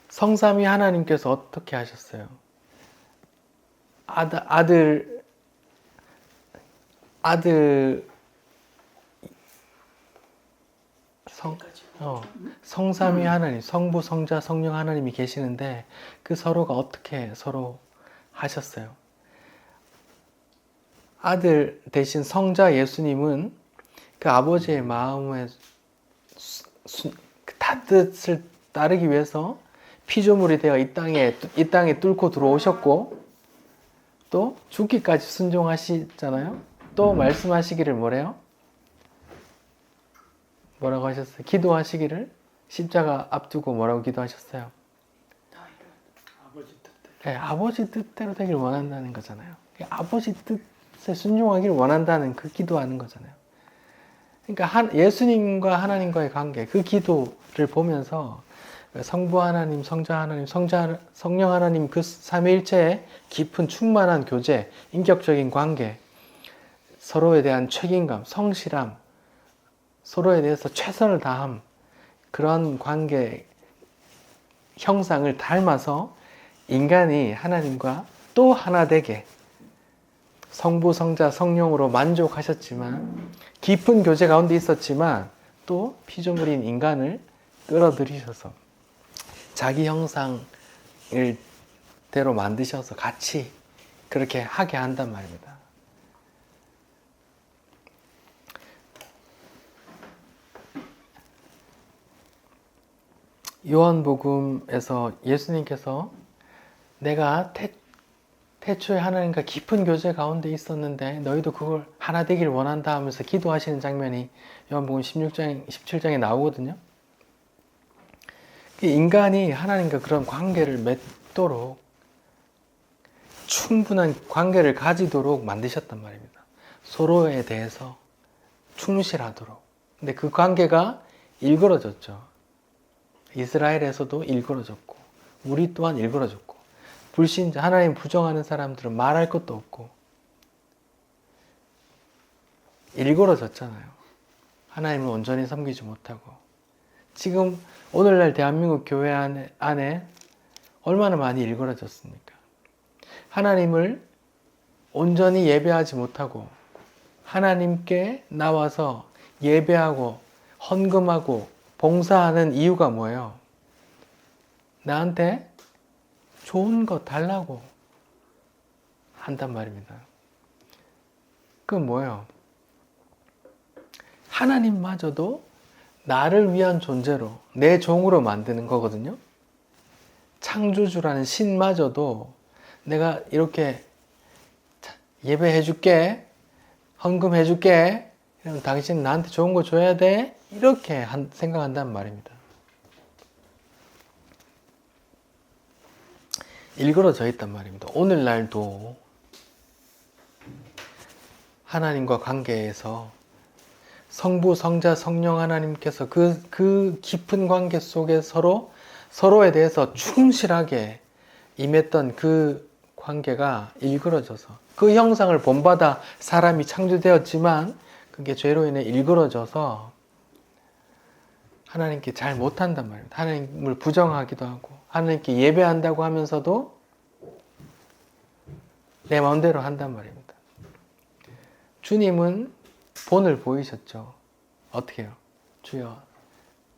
성삼위 하나님께서 어떻게 하셨어요? 성삼위 하나님, 성부, 성자, 성령 하나님이 계시는데 그 서로가 어떻게 서로 하셨어요? 아들 대신 성자 예수님은 그 아버지의 마음의 뜻을 따르기 위해서 피조물이 되어 이 땅에 뚫고 들어오셨고 또 죽기까지 순종하시잖아요. 또 말씀하시기를 뭐래요? 뭐라고 하셨어요? 기도하시기를 십자가 앞두고 뭐라고 기도하셨어요? 아버지 뜻대로. 네, 아버지 뜻대로 되길 원한다는 거잖아요. 아버지 뜻에 순종하기를 원한다는 그 기도하는 거잖아요. 그러니까 예수님과 하나님과의 관계, 그 기도를 보면서 성부 하나님, 성자 하나님, 성령 하나님 그 삼위일체의 깊은 충만한 교제, 인격적인 관계, 서로에 대한 책임감, 성실함, 서로에 대해서 최선을 다함, 그런 관계 형상을 닮아서 인간이 하나님과 또 하나 되게 성부, 성자, 성령으로 만족하셨지만 깊은 교제 가운데 있었지만 또 피조물인 인간을 끌어들이셔서 자기 형상을 대로 만드셔서 같이 그렇게 하게 한단 말입니다. 요한복음에서 예수님께서 내가 태초에 하나님과 깊은 교제 가운데 있었는데 너희도 그걸 하나 되길 원한다 하면서 기도하시는 장면이 요한복음 16장, 17장에 나오거든요. 인간이 하나님과 그런 관계를 맺도록 충분한 관계를 가지도록 만드셨단 말입니다. 서로에 대해서 충실하도록. 근데 그 관계가 일그러졌죠. 이스라엘에서도 일그러졌고 우리 또한 일그러졌고 불신자, 하나님 부정하는 사람들은 말할 것도 없고 일그러졌잖아요. 하나님을 온전히 섬기지 못하고 지금 오늘날 대한민국 교회 안에 얼마나 많이 일그러졌습니까? 하나님을 온전히 예배하지 못하고 하나님께 나와서 예배하고 헌금하고 봉사하는 이유가 뭐예요? 나한테 좋은 거 달라고 한단 말입니다. 그건 뭐예요? 하나님마저도 나를 위한 존재로 내 종으로 만드는 거거든요. 창조주라는 신마저도 내가 이렇게 예배해 줄게, 헌금해 줄게, 그럼 당신 나한테 좋은 거 줘야 돼? 이렇게 생각한단 말입니다. 일그러져 있단 말입니다. 오늘날도 하나님과 관계에서 성부, 성자, 성령 하나님께서 그 깊은 관계 속에 서로에 대해서 충실하게 임했던 그 관계가 일그러져서 그 형상을 본받아 사람이 창조되었지만 그게 죄로 인해 일그러져서 하나님께 잘 못한단 말입니다. 하나님을 부정하기도 하고 하나님께 예배한다고 하면서도 내 마음대로 한단 말입니다. 주님은 본을 보이셨죠. 어떻게 해요? 주여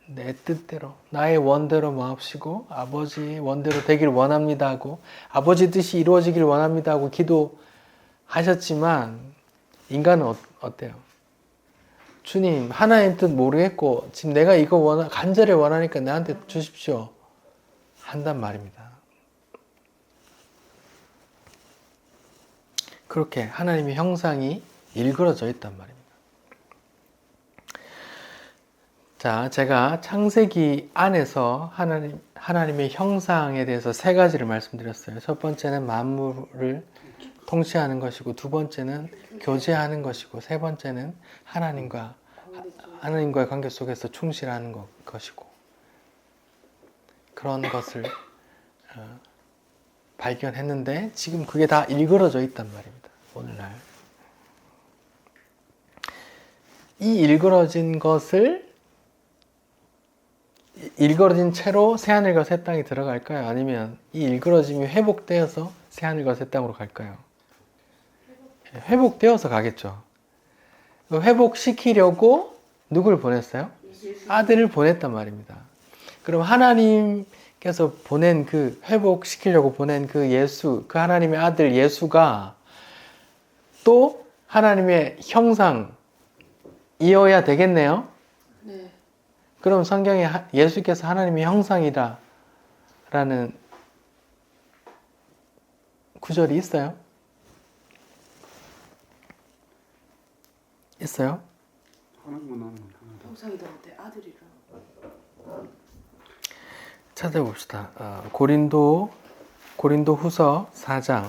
내 뜻대로 나의 원대로 마옵시고 아버지 원대로 되길 원합니다 하고 아버지 뜻이 이루어지길 원합니다 하고 기도하셨지만 인간은 어때요? 주님 하나님 뜻 모르겠고 지금 내가 이거 간절히 원하니까 나한테 주십시오 한단 말입니다. 그렇게 하나님의 형상이 일그러져 있단 말입니다. 자, 제가 창세기 안에서 하나님의 형상에 대해서 세 가지를 말씀드렸어요. 첫 번째는 만물을 통치하는 것이고, 두 번째는 교제하는 것이고, 세 번째는 하나님과의 관계 속에서 충실하는 것이고, 그런 것을 발견했는데 지금 그게 다 일그러져 있단 말입니다. 오늘날 이 일그러진 채로 새하늘과 새 땅에 들어갈까요? 아니면 이 일그러짐이 회복되어서 새하늘과 새 땅으로 갈까요? 회복되어서 가겠죠. 회복시키려고 누굴 보냈어요? 아들을 보냈단 말입니다. 그럼 하나님께서 보낸 회복시키려고 보낸 그 예수, 그 하나님의 아들 예수가 또 하나님의 형상이어야 되겠네요? 네. 그럼 성경에 예수께서 하나님의 형상이다 라는 구절이 있어요? 있어요? 형상이다 때 아들이라. 찾아봅시다. 고린도 후서 4장.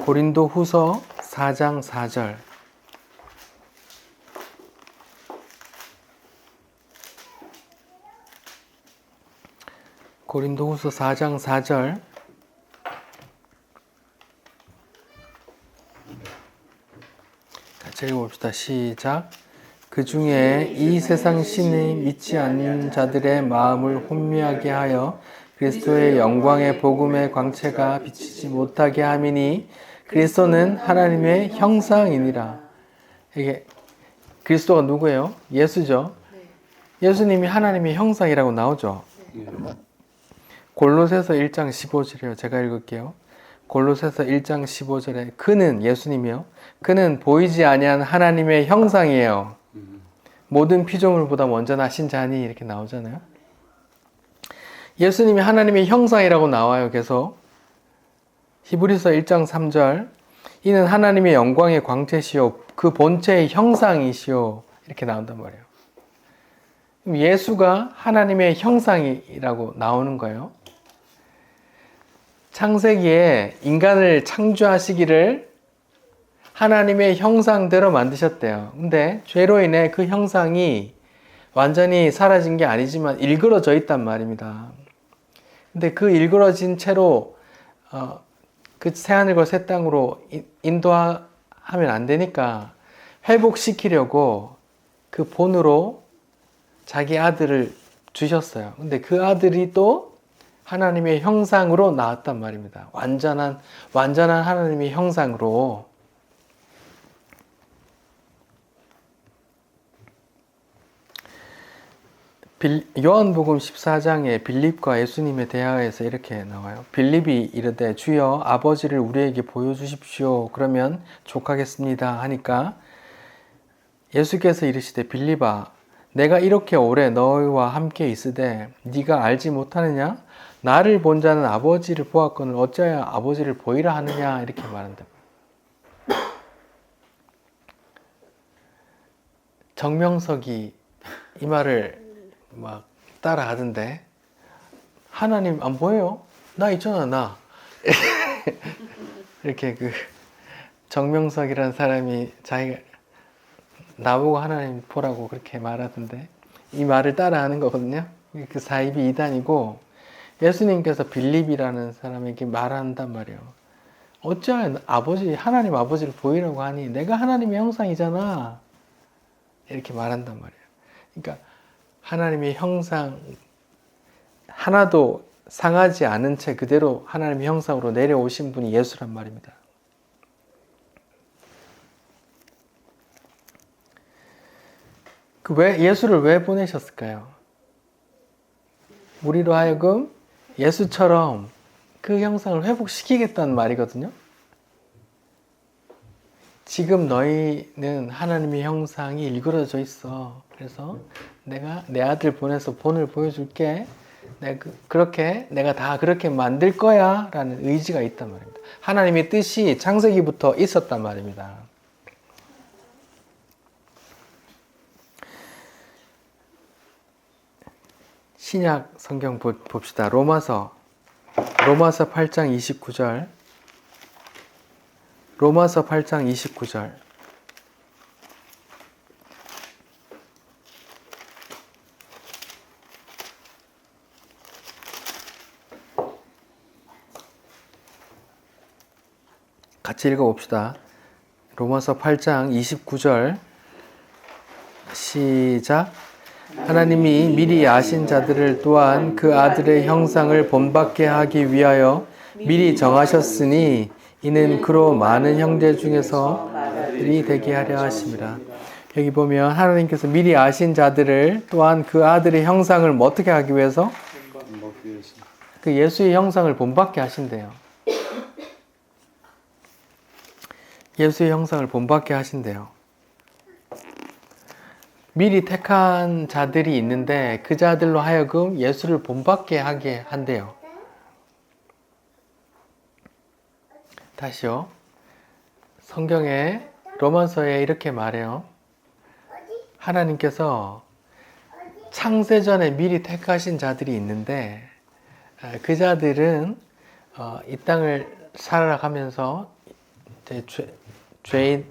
고린도 후서 4장 4절. 고린도 후서 4장 4절. 같이 읽어봅시다. 시작. 그 중에 이 세상 신을 믿지 않는 자들의 마음을 혼미하게 하여 그리스도의 영광의 복음의 광채가 비치지 못하게 함이니 그리스도는 하나님의 형상이니라. 이게 그리스도가 누구예요? 예수죠. 네. 예수님이 하나님의 형상이라고 나오죠. 예. 골로새서 1장 15절이요. 제가 읽을게요. 골로새서 1장 15절에 그는 예수님이요. 그는 보이지 아니한 하나님의 형상이에요. 모든 피조물보다 먼저 나신 자니 이렇게 나오잖아요. 예수님이 하나님의 형상이라고 나와요. 계속. 히브리서 1장 3절 이는 하나님의 영광의 광채시요 그 본체의 형상이시요 이렇게 나온단 말이에요. 그럼 예수가 하나님의 형상이라고 나오는 거예요. 창세기에 인간을 창조하시기를 하나님의 형상대로 만드셨대요. 근데 죄로 인해 그 형상이 완전히 사라진 게 아니지만 일그러져 있단 말입니다. 근데 그 일그러진 채로 그 새하늘과 새 땅으로 인도하면 안 되니까 회복시키려고 그 본으로 자기 아들을 주셨어요. 근데 그 아들이 또 하나님의 형상으로 나왔단 말입니다. 완전한 하나님의 형상으로. 요한복음 14장에 빌립과 예수님의 대화에서 이렇게 나와요. 빌립이 이르되 주여 아버지를 우리에게 보여주십시오. 그러면 족하겠습니다 하니까 예수께서 이르시되 빌립아 내가 이렇게 오래 너희와 함께 있으되 네가 알지 못하느냐? 나를 본 자는 아버지를 보았거늘 어찌하여 아버지를 보이라 하느냐? 이렇게 말한다. 정명석이 이 말을 막 따라 하던데 하나님 안 보여요? 나 있잖아 나 이렇게 그 정명석이라는 사람이 자기가 나보고 하나님 보라고 그렇게 말하던데 이 말을 따라 하는 거거든요. 그 사입이 이단이고 예수님께서 빌립이라는 사람에게 말한단 말이에요. 어찌하여 하나님 아버지를 보이라고 하니 내가 하나님의 형상이잖아 이렇게 말한단 말이에요. 그러니까 하나님의 형상 하나도 상하지 않은 채 그대로 하나님의 형상으로 내려오신 분이 예수란 말입니다. 예수를 왜 보내셨을까요? 우리로 하여금 예수처럼 그 형상을 회복시키겠다는 말이거든요. 지금 너희는 하나님의 형상이 일그러져 있어. 그래서 내가 내 아들 보내서 본을 보여줄게. 내가 다 그렇게 만들 거야. 라는 의지가 있단 말입니다. 하나님의 뜻이 창세기부터 있었단 말입니다. 신약 성경 봅시다. 로마서 8장 29절. 로마서 8장 29절. 같이 읽어봅시다. 로마서 8장 29절. 시작. 하나님이 미리 아신 자들을 또한 그 아들의 형상을 본받게 하기 위하여 미리 정하셨으니 이는 그로 많은 형제 중에서 들이 되게 하려 하심이라. 여기 보면 하나님께서 미리 아신 자들을 또한 그 아들의 형상을 어떻게 하기 위해서? 그 예수의 형상을 본받게 하신대요. 예수의 형상을 본받게 하신대요. 미리 택한 자들이 있는데 그 자들로 하여금 예수를 본받게 하게 한대요. 다시요. 성경에 로마서에 이렇게 말해요. 하나님께서 창세전에 미리 택하신 자들이 있는데 그 자들은 이 땅을 살아가면서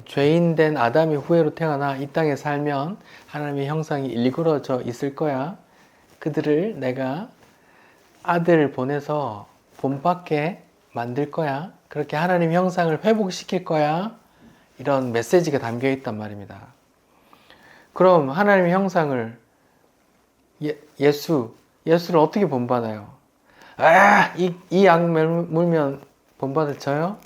죄인된 아담이 후회로 태어나 이 땅에 살면 하나님의 형상이 일그러져 있을 거야. 그들을 내가 아들을 보내서 본받게 만들 거야. 그렇게 하나님 형상을 회복시킬 거야. 이런 메시지가 담겨 있단 말입니다. 그럼 하나님의 형상을 예수를 어떻게 본받아요? 이 약 물면 본받을 쳐요?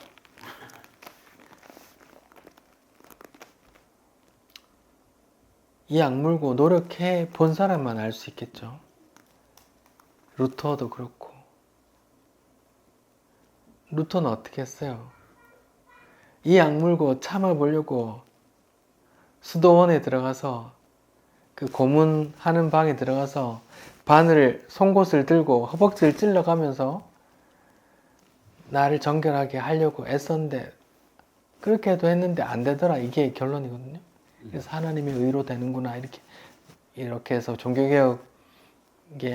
이 약 물고 노력해 본 사람만 알 수 있겠죠. 루터도 그렇고. 루터는 어떻게 했어요? 이 약 물고 참아보려고 수도원에 들어가서 그 고문하는 방에 들어가서 바늘 송곳을 들고 허벅지를 찔러가면서 나를 정결하게 하려고 애썼는데 그렇게 해도 했는데 안 되더라. 이게 결론이거든요. 그래서 하나님의 의로 되는구나 이렇게 해서 종교개혁의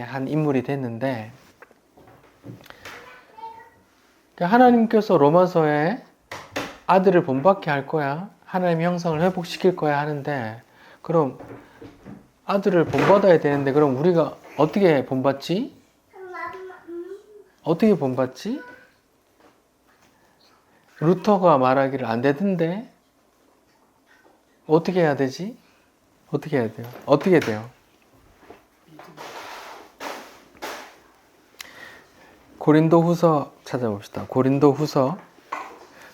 한 인물이 됐는데, 하나님께서 로마서에 아들을 본받게 할 거야, 하나님의 형상을 회복시킬 거야 하는데, 그럼 아들을 본받아야 되는데 그럼 우리가 어떻게 본받지? 어떻게 본받지? 루터가 말하기를 안 되던데 어떻게 해야 되지? 어떻게 해야 돼요? 어떻게 돼요? 고린도 후서 찾아봅시다. 고린도 후서,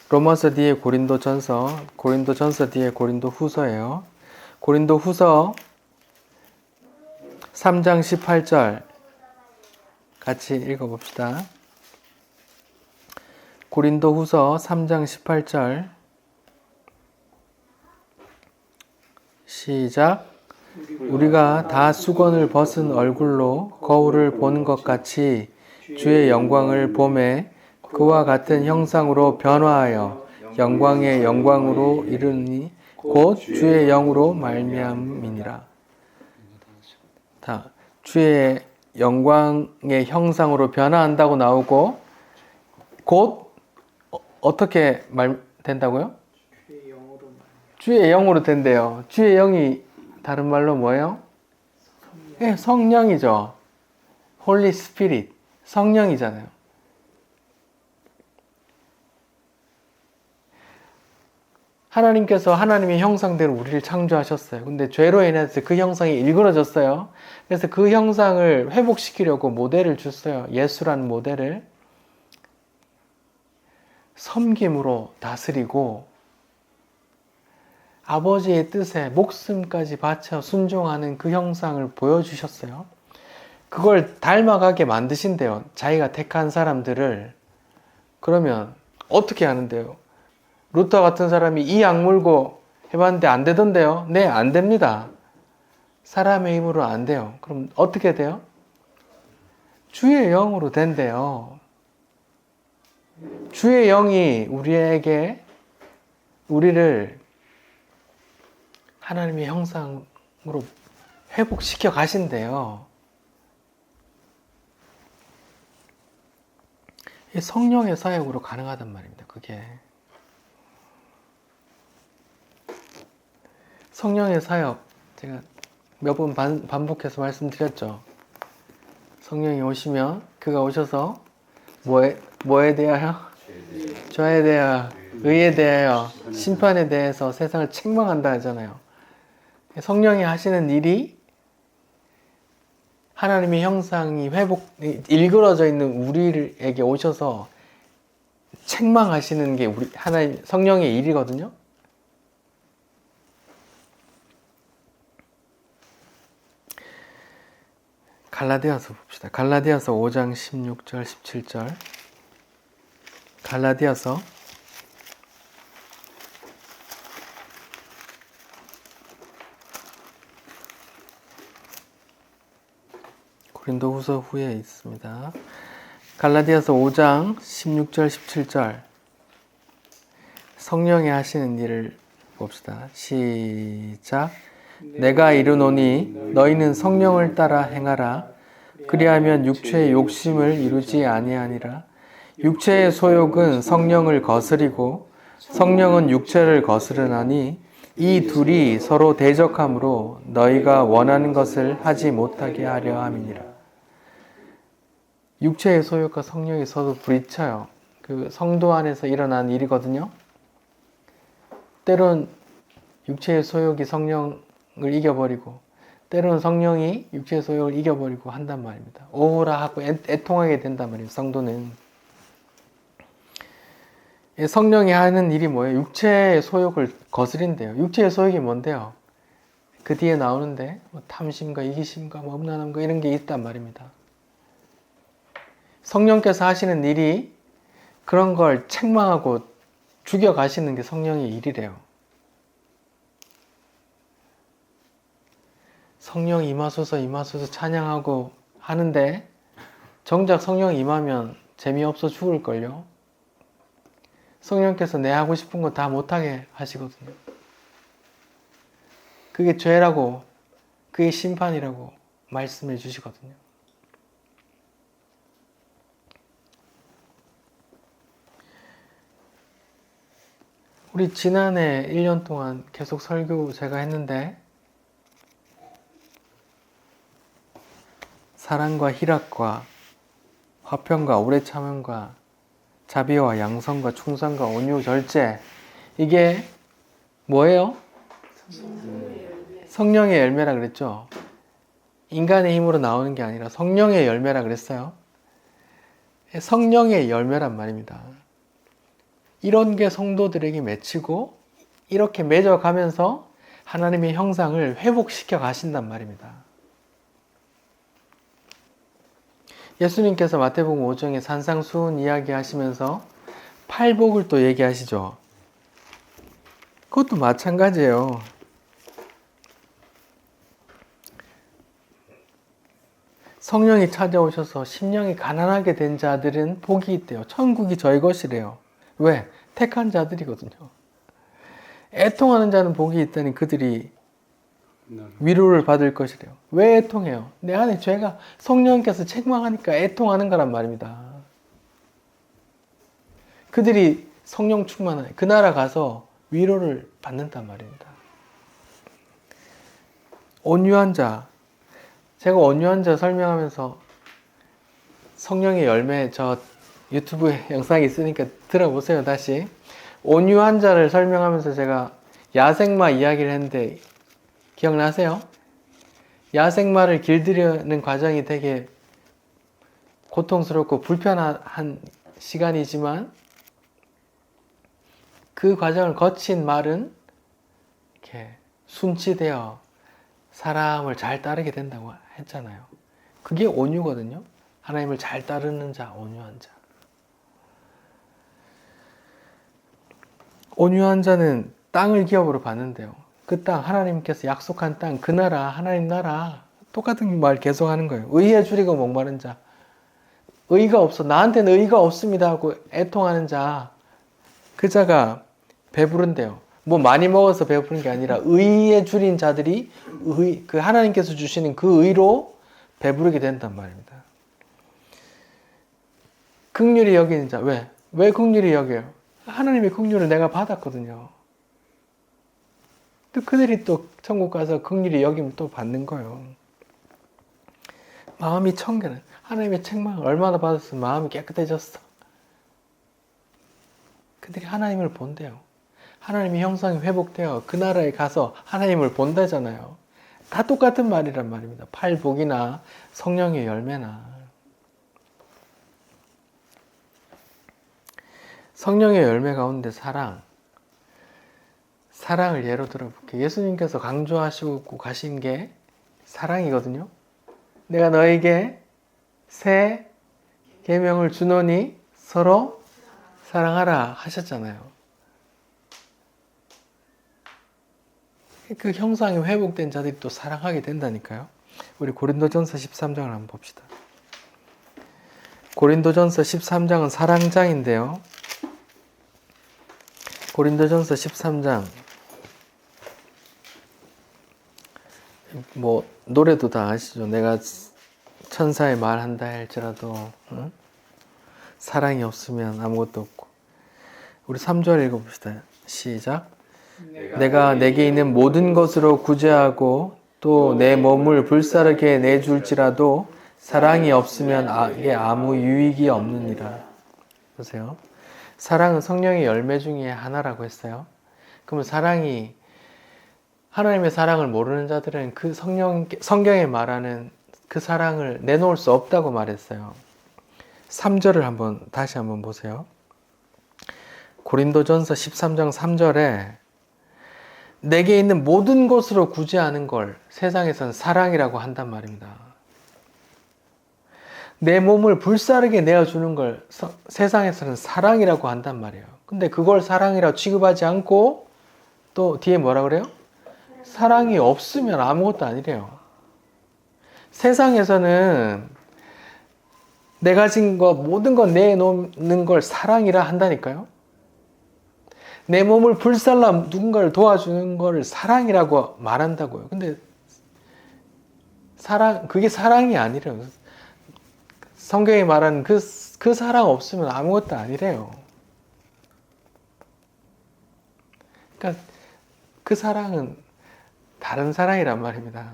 로마서 뒤에 고린도 전서, 고린도 전서 뒤에 고린도 후서예요. 고린도 후서 3장 18절 같이 읽어봅시다. 고린도 후서 3장 18절 시작. 우리가 다 수건을 벗은 얼굴로 거울을 보는 것 같이 주의 영광을 보매 그와 같은 형상으로 변화하여 영광의 영광으로 이르니 곧 주의 영으로 말미암이니라. 다 주의 영광의 형상으로 변화한다고 나오고, 곧 어떻게 된다고요? 주의 영으로 된대요. 주의 영이 다른 말로 뭐예요? 네, 성령이죠. Holy Spirit, 성령이잖아요. 하나님께서 하나님의 형상대로 우리를 창조하셨어요. 근데 죄로 인해서 그 형상이 일그러졌어요. 그래서 그 형상을 회복시키려고 모델을 줬어요. 예수라는 모델을. 섬김으로 다스리고 아버지의 뜻에 목숨까지 바쳐 순종하는 그 형상을 보여주셨어요. 그걸 닮아가게 만드신대요. 자기가 택한 사람들을. 그러면 어떻게 하는데요? 루터 같은 사람이 이 약 물고 해봤는데 안 되던데요? 네, 안 됩니다. 사람의 힘으로 안 돼요. 그럼 어떻게 돼요? 주의 영으로 된대요. 주의 영이 우리를 하나님의 형상으로 회복시켜 가신대요. 성령의 사역으로 가능하단 말입니다. 그게 성령의 사역, 제가 몇 번 반복해서 말씀드렸죠. 성령이 오시면, 그가 오셔서 뭐에 대하여? 죄에 대하여, 의에 대하여, 심판에 대해서 세상을 책망한다 하잖아요. 성령이 하시는 일이 하나님의 형상이 일그러져 있는 우리에게 오셔서 책망하시는 게 하나님 성령의 일이거든요. 갈라디아서 봅시다. 갈라디아서 5장 16절 17절. 갈라디아서 고린도후서 후에 있습니다. 갈라디아서 5장 16절 17절. 성령이 하시는 일을 봅시다. 시작. 내가 이르노니 너희는 성령을 따라 행하라. 그리하면 육체의 욕심을 이루지 아니하니라. 육체의 소욕은 성령을 거스리고 성령은 육체를 거스르나니 이 둘이 서로 대적함으로 너희가 원하는 것을 하지 못하게 하려 함이니라. 육체의 소욕과 성령이 서로 부딪혀요. 그 성도 안에서 일어난 일이거든요. 때론 육체의 소욕이 성령을 이겨버리고, 때로는 성령이 육체의 소욕을 이겨버리고 한단 말입니다. 오라 하고 애통하게 된단 말이에요. 성도는. 성령이 하는 일이 뭐예요? 육체의 소욕을 거스린대요. 육체의 소욕이 뭔데요? 그 뒤에 나오는데 뭐 탐심과 이기심과 뭐 음란함과 이런 게 있단 말입니다. 성령께서 하시는 일이 그런 걸 책망하고 죽여가시는 게 성령의 일이래요. 성령 임하소서 임하소서 찬양하고 하는데 정작 성령 임하면 재미없어 죽을걸요. 성령께서 내 하고 싶은 거 다 못하게 하시거든요. 그게 죄라고, 그게 심판이라고 말씀해 주시거든요. 우리 지난해 1년 동안 계속 설교 제가 했는데 사랑과 희락과 화평과 오래 참음과 자비와 양성과 충성과 온유 절제, 이게 뭐예요? 성령의 열매라 그랬죠. 인간의 힘으로 나오는 게 아니라 성령의 열매라 그랬어요. 성령의 열매란 말입니다. 이런 게 성도들에게 맺히고 이렇게 맺어가면서 하나님의 형상을 회복시켜 가신단 말입니다. 예수님께서 마태복음 5장에 산상수훈 이야기 하시면서 팔복을 또 얘기하시죠. 그것도 마찬가지예요. 성령이 찾아오셔서 심령이 가난하게 된 자들은 복이 있대요. 천국이 저희 것이래요. 왜? 택한 자들이거든요. 애통하는 자는 복이 있다니 그들이 위로를 받을 것이래요. 왜 애통해요? 내 안에 죄가 성령께서 책망하니까 애통하는 거란 말입니다. 그들이 성령 충만한 그 나라 가서 위로를 받는단 말입니다. 온유한 자, 제가 온유한 자 설명하면서 성령의 열매, 저 유튜브에 영상이 있으니까 들어보세요. 다시 온유한 자를 설명하면서 제가 야생마 이야기를 했는데 기억나세요? 야생마를 길들이는 과정이 되게 고통스럽고 불편한 시간이지만 그 과정을 거친 말은 이렇게 순치되어 사람을 잘 따르게 된다고 했잖아요. 그게 온유거든요. 하나님을 잘 따르는 자, 온유한 자. 온유한 자는 땅을 기업으로 받는데요. 그 땅, 하나님께서 약속한 땅, 그 나라, 하나님 나라, 똑같은 말 계속하는 거예요. 의에 줄이고 목마른 자, 의가 없어, 나한테는 의가 없습니다 하고 애통하는 자, 그 자가 배부른데요. 뭐 많이 먹어서 배부른 게 아니라 의에 줄인 자들이 그 하나님께서 주시는 그 의로 배부르게 된단 말입니다. 긍휼히 여기는 자, 왜 긍휼히 여겨요? 하나님의 긍휼을 내가 받았거든요. 또 그들이 또 천국 가서 긍휼히 여기면 또 받는 거예요. 마음이 청결한, 하나님의 책망을 얼마나 받았으면 마음이 깨끗해졌어. 그들이 하나님을 본대요. 하나님의 형상이 회복되어 그 나라에 가서 하나님을 본다잖아요. 다 똑같은 말이란 말입니다. 팔복이나 성령의 열매나. 성령의 열매 가운데 사랑을 예로 들어볼게요. 예수님께서 강조하시고 가신 게 사랑이거든요. 내가 너에게 새 계명을 주노니 서로 사랑하라 하셨잖아요. 그 형상이 회복된 자들이 또 사랑하게 된다니까요. 우리 고린도전서 13장을 한번 봅시다. 고린도전서 13장은 사랑장인데요. 고린도전서 13장, 뭐 노래도 다 아시죠? 내가 천사의 말 한다 할지라도 사랑이 없으면 아무것도 없고. 우리 3절 읽어봅시다. 시작. 내가 내게 있는 모든 것으로 구제하고 또 내 몸을 불사르게 내줄지라도 사랑이 없으면 이게 아무 유익이 없느니라. 보세요. 사랑은 성령의 열매 중에 하나라고 했어요. 그러면 사랑이 하나님의 사랑을 모르는 자들은 그 성경에 말하는 그 사랑을 내놓을 수 없다고 말했어요. 3절을 다시 한번 보세요. 고린도전서 13장 3절에 내게 있는 모든 것으로 구제하는 걸 세상에서는 사랑이라고 한단 말입니다. 내 몸을 불사르게 내어주는 걸 세상에서는 사랑이라고 한단 말이에요. 근데 그걸 사랑이라고 취급하지 않고 또 뒤에 뭐라 그래요? 사랑이 없으면 아무것도 아니래요. 세상에서는 내 가진 것 모든 걸 내놓는 걸 사랑이라 한다니까요. 내 몸을 불살라 누군가를 도와주는 걸 사랑이라고 말한다고요. 근데 그게 사랑이 아니래요. 성경이 말하는 그 사랑 없으면 아무것도 아니래요. 그러니까 그 사랑은 다른 사랑이란 말입니다.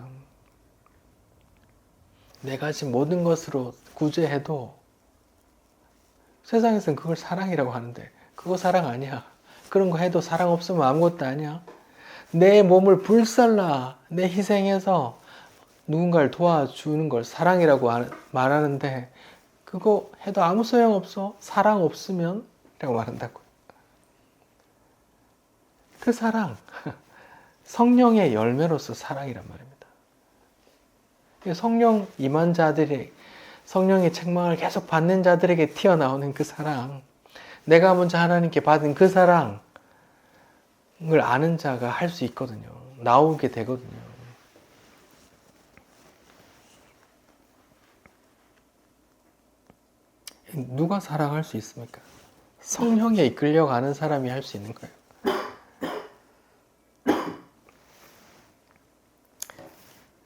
내가 지금 모든 것으로 구제해도 세상에서는 그걸 사랑이라고 하는데 그거 사랑 아니야. 그런 거 해도 사랑 없으면 아무것도 아니야. 내 몸을 불살라 내 희생해서 누군가를 도와주는 걸 사랑이라고 말하는데 그거 해도 아무 소용없어. 사랑 없으면 라고 말한다고요. 그 사랑, 성령의 열매로서 사랑이란 말입니다. 성령 임한 자들이 성령의 책망을 계속 받는 자들에게 튀어나오는 그 사랑, 내가 먼저 하나님께 받은 그 사랑을 아는 자가 할 수 있거든요. 나오게 되거든요. 누가 사랑할 수 있습니까? 성령에 이끌려가는 사람이 할 수 있는 거예요.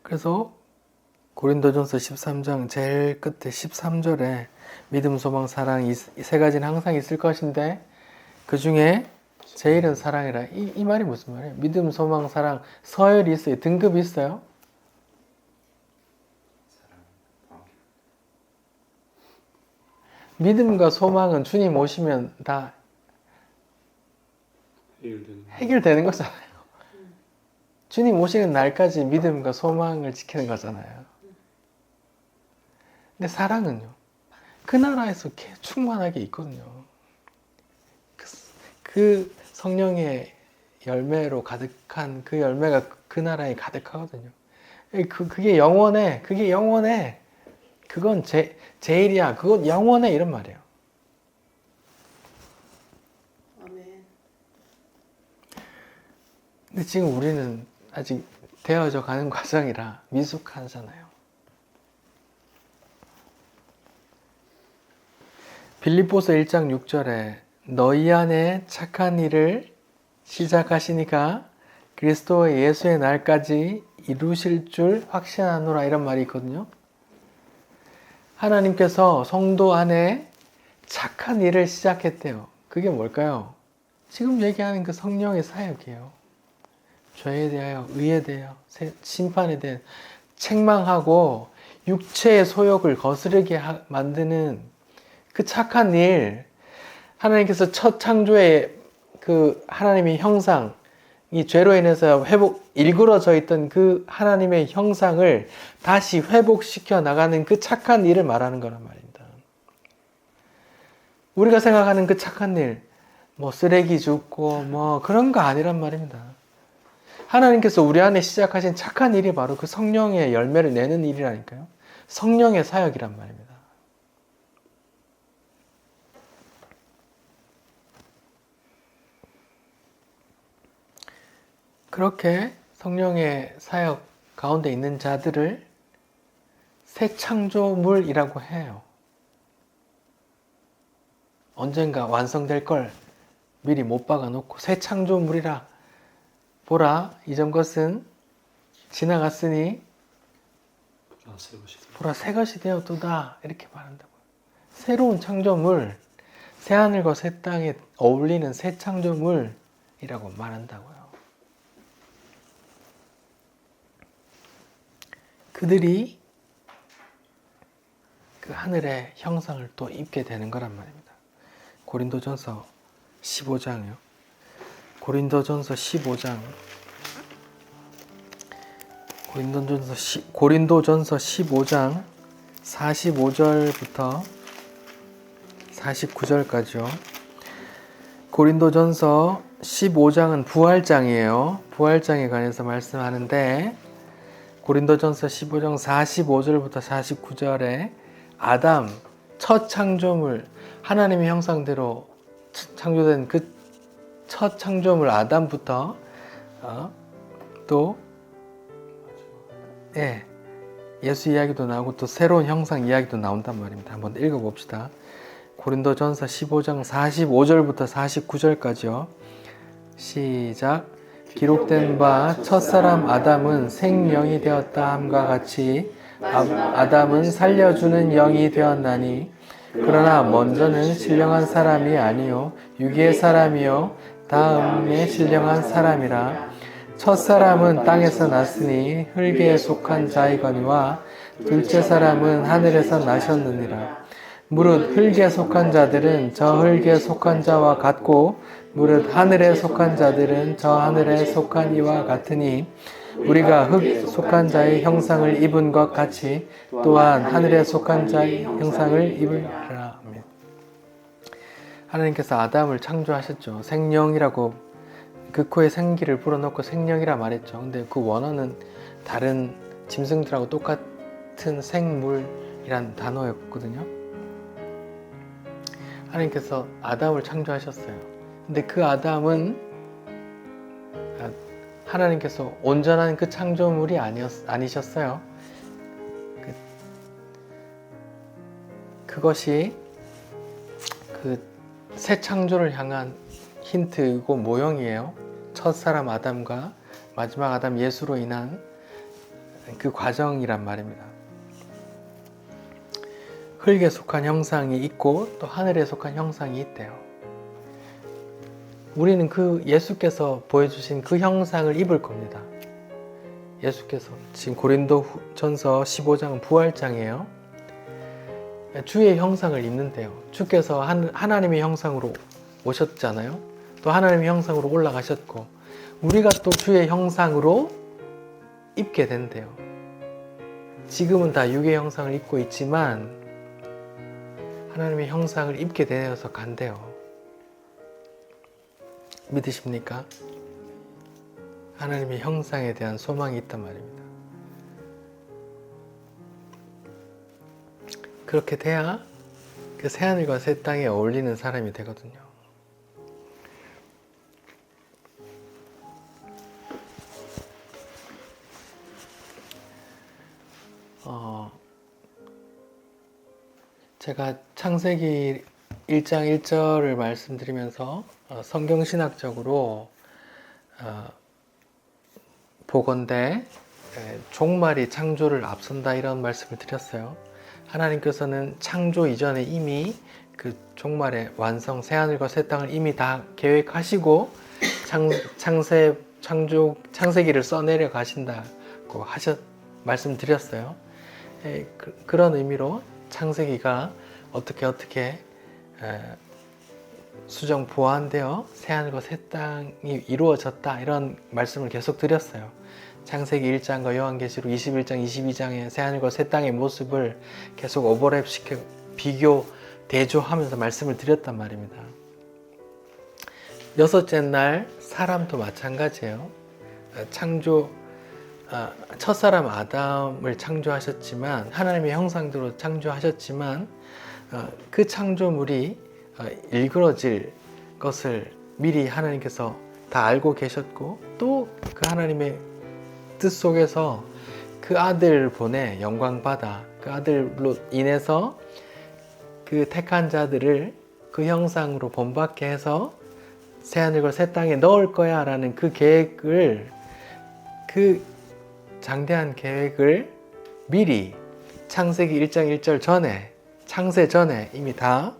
그래서 고린도전서 13장 제일 끝에 13절에 믿음, 소망, 사랑 이 세 가지는 항상 있을 것인데 그 중에 제일은 사랑이라. 이 말이 무슨 말이에요? 믿음, 소망, 사랑 서열이 있어요? 등급이 있어요? 믿음과 소망은 주님 오시면 다 해결되는 거잖아요. 주님 오시는 날까지 믿음과 소망을 지키는 거잖아요. 근데 사랑은요, 그 나라에서 충만하게 있거든요. 그 성령의 열매로 가득한 그 열매가 그 나라에 가득하거든요. 그게 영원해. 그게 영원해. 그건 제일이야. 그건 영원해. 이런 말이에요. 아멘. 근데 지금 우리는 아직 되어져 가는 과정이라 미숙하잖아요. 빌립보서 1장 6절에 너희 안에 착한 일을 시작하시니까 그리스도 예수의 날까지 이루실 줄 확신하노라 이런 말이 있거든요. 하나님께서 성도 안에 착한 일을 시작했대요. 그게 뭘까요? 지금 얘기하는 그 성령의 사역이에요. 죄에 대하여, 의에 대하여, 심판에 대해 책망하고 육체의 소욕을 거스르게 만드는 그 착한 일, 하나님께서 첫 창조의 그 하나님의 형상, 이 죄로 인해서 일그러져 있던 그 하나님의 형상을 다시 회복시켜 나가는 그 착한 일을 말하는 거란 말입니다. 우리가 생각하는 그 착한 일, 뭐 쓰레기 줍고 뭐 그런 거 아니란 말입니다. 하나님께서 우리 안에 시작하신 착한 일이 바로 그 성령의 열매를 내는 일이라니까요. 성령의 사역이란 말입니다. 그렇게 성령의 사역 가운데 있는 자들을 새 창조물이라고 해요. 언젠가 완성될 걸 미리 못 박아놓고 새 창조물이라. 보라, 이전 것은 지나갔으니 보라, 새 것이 되었도다. 이렇게 말한다고요. 새로운 창조물, 새하늘과 새 땅에 어울리는 새 창조물이라고 말한다고요. 그들이 그 하늘의 형상을 또 입게 되는 거란 말입니다. 고린도전서 15장이요. 고린도전서 15장 고린도전서 15장 45절부터 49절까지요. 고린도전서 15장은 부활장이에요. 부활장에 관해서 말씀하는데 고린도전서 15장 45절부터 49절에 아담 첫 창조물 하나님의 형상대로 창조된 그 첫 창조물 아담부터 또 예수 이야기도 나오고 또 새로운 형상 이야기도 나온단 말입니다. 한번 읽어봅시다. 고린도전서 15장 45절부터 49절까지요. 시작. 기록된 바 첫사람 아담은 생명이 되었다 함과 같이 아담은 살려주는 영이 되었나니 그러나 먼저는 신령한 사람이 아니요 유기의 사람이요 다음에 신령한 사람이라. 첫사람은 땅에서 났으니 흙에 속한 자이거니와 둘째 사람은 하늘에서 나셨느니라. 무릇 흙에 속한 자들은 저 흙에 속한 자와 같고 무릇 하늘에 속한 자들은 저 하늘에 속한 이와 같으니 우리가 흙 속한 자의 형상을 입은 것 같이 또한 하늘에 속한 자의 형상을 입으라. 하나님께서 아담을 창조하셨죠. 생명이라고 그 코에 생기를 불어넣고 생명이라 말했죠. 근데 그 원어는 다른 짐승들하고 똑같은 생물이란 단어였거든요. 하나님께서 아담을 창조하셨어요. 근데 그 아담은 하나님께서 온전한 그 창조물이 아니셨어요. 그것이 그 새 창조를 향한 힌트이고 모형이에요. 첫사람 아담과 마지막 아담 예수로 인한 그 과정이란 말입니다. 흙에 속한 형상이 있고 또 하늘에 속한 형상이 있대요. 우리는 그 예수께서 보여주신 그 형상을 입을 겁니다. 예수께서 지금 고린도전서 15장은 부활장이에요. 주의 형상을 입는데요. 주께서 하나님의 형상으로 오셨잖아요. 또 하나님의 형상으로 올라가셨고 우리가 또 주의 형상으로 입게 된대요. 지금은 다 육의 형상을 입고 있지만 하나님의 형상을 입게 되어서 간대요. 믿으십니까? 하나님의 형상에 대한 소망이 있단 말입니다. 그렇게 돼야 그 새하늘과 새 땅에 어울리는 사람이 되거든요. 제가 창세기 1장 1절을 말씀드리면서 성경신학적으로 보건대 종말이 창조를 앞선다 이런 말씀을 드렸어요. 하나님께서는 창조 이전에 이미 그 종말의 완성, 새하늘과 새 땅을 이미 다 계획하시고 창세기를 써내려 가신다고 말씀드렸어요. 그런 의미로 창세기가 어떻게 수정 보완되어 새하늘과 새 땅이 이루어졌다 이런 말씀을 계속 드렸어요. 창세기 1장과 요한계시록 21장, 22장의 새하늘과 새 땅의 모습을 계속 오버랩시켜 비교, 대조하면서 말씀을 드렸단 말입니다. 여섯째 날 사람도 마찬가지예요. 첫사람 아담을 창조하셨지만 하나님의 형상대로 창조하셨지만 그 창조물이 일그러질 것을 미리 하나님께서 다 알고 계셨고 또 그 하나님의 뜻 속에서 그 아들을 보내 영광받아 그 아들로 인해서 그 택한 자들을 그 형상으로 본받게 해서 새하늘과 새 땅에 넣을 거야 라는 그 계획을 그 장대한 계획을 미리 창세기 1장 1절 전에 창세 전에 이미 다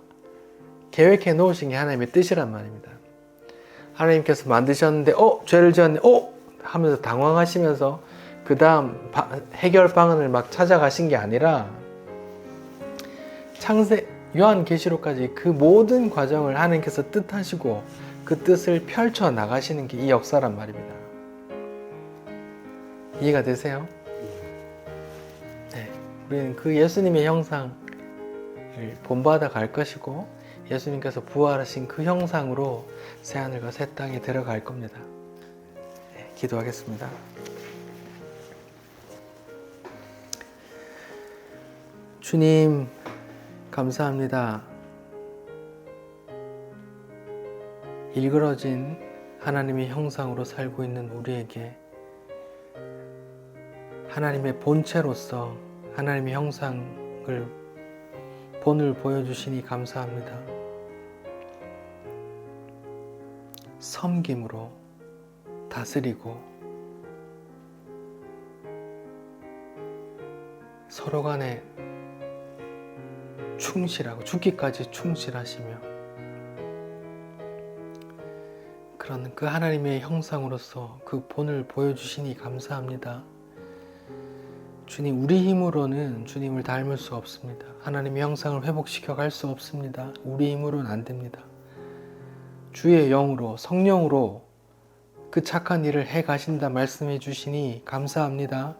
계획해 놓으신 게 하나님의 뜻이란 말입니다. 하나님께서 만드셨는데 죄를 지었네 하면서 당황하시면서 그 다음 해결 방안을 막 찾아가신 게 아니라 요한계시록까지 그 모든 과정을 하나님께서 뜻하시고 그 뜻을 펼쳐 나가시는 게 이 역사란 말입니다. 이해가 되세요? 우리는 그 예수님의 형상을 본받아 갈 것이고 예수님께서 부활하신 그 형상으로 새하늘과 새 땅에 들어갈 겁니다. 네, 기도하겠습니다. 주님 감사합니다. 일그러진 하나님의 형상으로 살고 있는 우리에게 하나님의 본체로서 하나님의 형상을 본을 보여주시니 감사합니다. 섬김으로 다스리고 서로 간에 충실하고 죽기까지 충실하시며 그런 그 하나님의 형상으로서 그 본을 보여주시니 감사합니다. 주님, 우리 힘으로는 주님을 닮을 수 없습니다. 하나님의 형상을 회복시켜 갈 수 없습니다. 우리 힘으로는 안 됩니다. 주의 영으로, 성령으로 그 착한 일을 해 가신다 말씀해 주시니 감사합니다.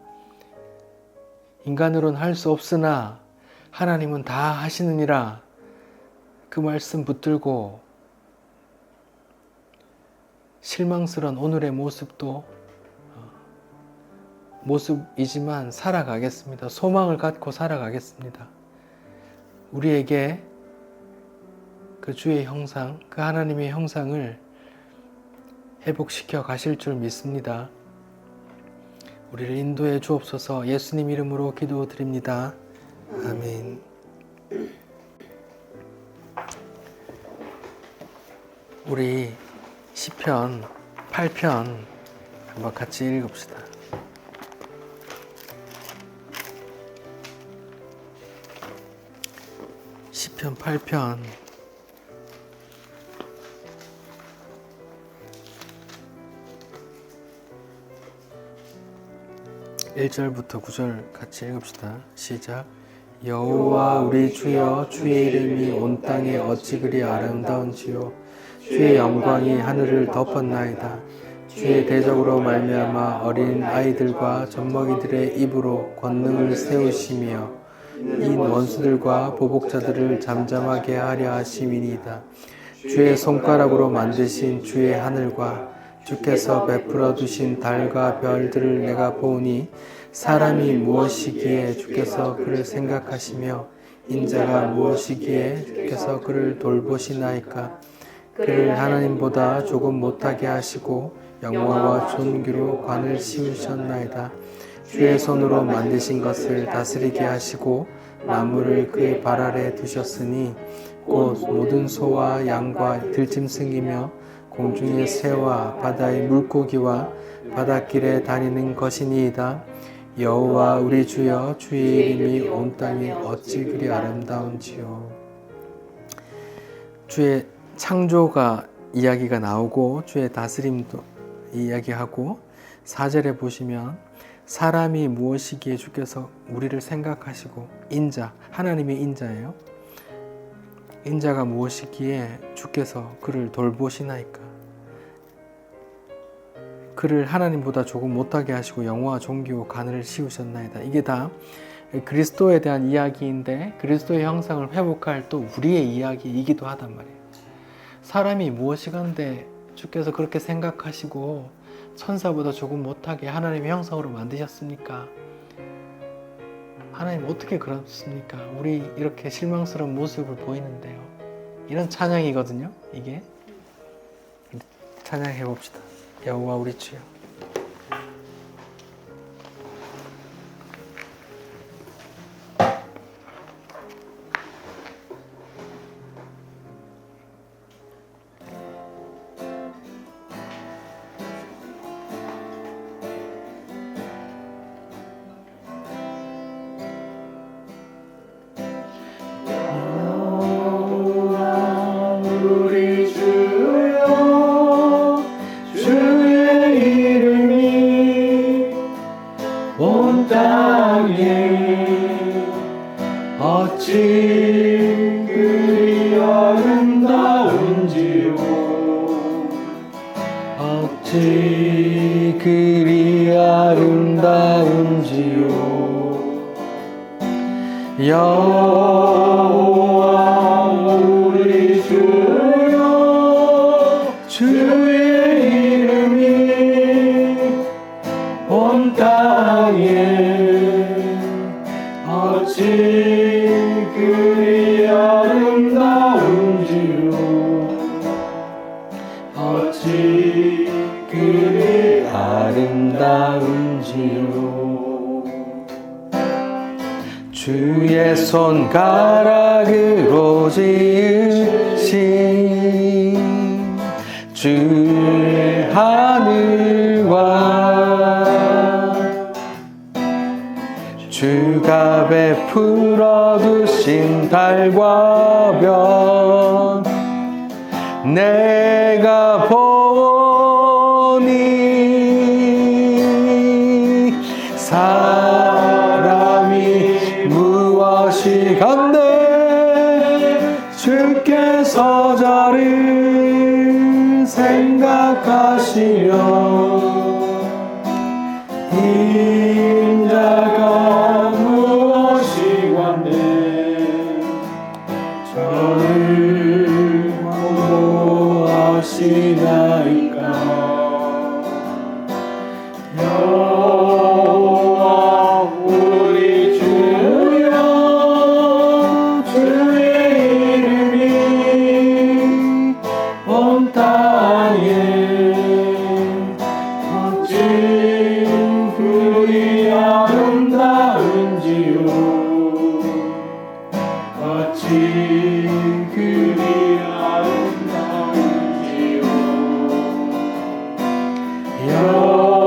인간으로는 할 수 없으나 하나님은 다 하시느니라 그 말씀 붙들고 실망스러운 오늘의 모습도 모습이지만 살아가겠습니다. 소망을 갖고 살아가겠습니다. 우리에게 그 주의 형상, 그 하나님의 형상을 회복시켜 가실 줄 믿습니다. 우리를 인도해 주옵소서. 예수님 이름으로 기도드립니다. 아멘. 우리 시편 8편 한번 같이 읽읍시다. 시편 8편 1절부터 9절 같이 읽읍시다. 시작. 여호와 우리 주여, 주의 이름이 온 땅에 어찌 그리 아름다운지요. 주의 영광이 하늘을 덮었나이다. 주의 대적으로 말미암아 어린 아이들과 젖먹이들의 입으로 권능을 세우시며 인 원수들과 보복자들을 잠잠하게 하려 하심이니이다. 주의 손가락으로 만드신 주의 하늘과 주께서 베풀어 두신 달과 별들을 내가 보니 사람이 무엇이기에 주께서 그를 생각하시며 인자가 무엇이기에 주께서 그를 돌보시나이까. 그를 하나님보다 조금 못하게 하시고 영화와 존귀로 관을 씌우셨나이다. 주의 손으로 만드신 것을 다스리게 하시고 만물을 그의 발 아래 두셨으니 곧 모든 소와 양과 들짐승이며 공중의 새와 바다의 물고기와 바닷길에 다니는 것이니이다. 여호와 우리 주여, 주의 이름이 온 땅에 어찌 그리 아름다운지요. 주의 창조가 이야기가 나오고 주의 다스림도 이야기하고 4절에 보시면 사람이 무엇이기에 주께서 우리를 생각하시고 인자, 하나님의 인자예요. 인자가 무엇이기에 주께서 그를 돌보시나이까. 그를 하나님보다 조금 못하게 하시고 영화와 존귀와 관을 씌우셨나이다. 이게 다 그리스도에 대한 이야기인데 그리스도의 형상을 회복할 또 우리의 이야기이기도 하단 말이에요. 사람이 무엇이간데 주께서 그렇게 생각하시고 천사보다 조금 못하게 하나님의 형상으로 만드셨습니까? 하나님 어떻게 그렇습니까? 우리 이렇게 실망스러운 모습을 보이는데요. 이런 찬양이거든요. 이게 찬양해 봅시다. 여호와 우리 주여. 어찌 그리 아름다운지요. 어찌 그리 아름다운지요. 여호와 우리 주여 주의 이름이 온 땅에 어찌 그리 아름다운지요 어찌 그리 아름다운지요 주의 손가락으로 지으신 주의 하늘과 주가 베풀어 두신 달과 별 내가 보니 사람이 무엇이 간대 주께서 저를 생각하시려 인자가 무엇이 간대 저를 보호하시나이까 여호와 우리 주여 주의 이름이 온 땅에 어찌 그리 아름다운지요 어찌 그리 아름다운지요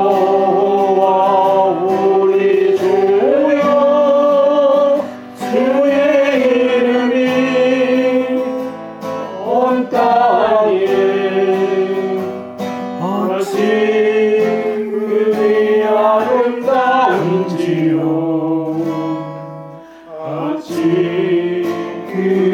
여호와 우리 주여 주의 이름이 온 땅에 어찌 그리 아름다운지요 어찌 그리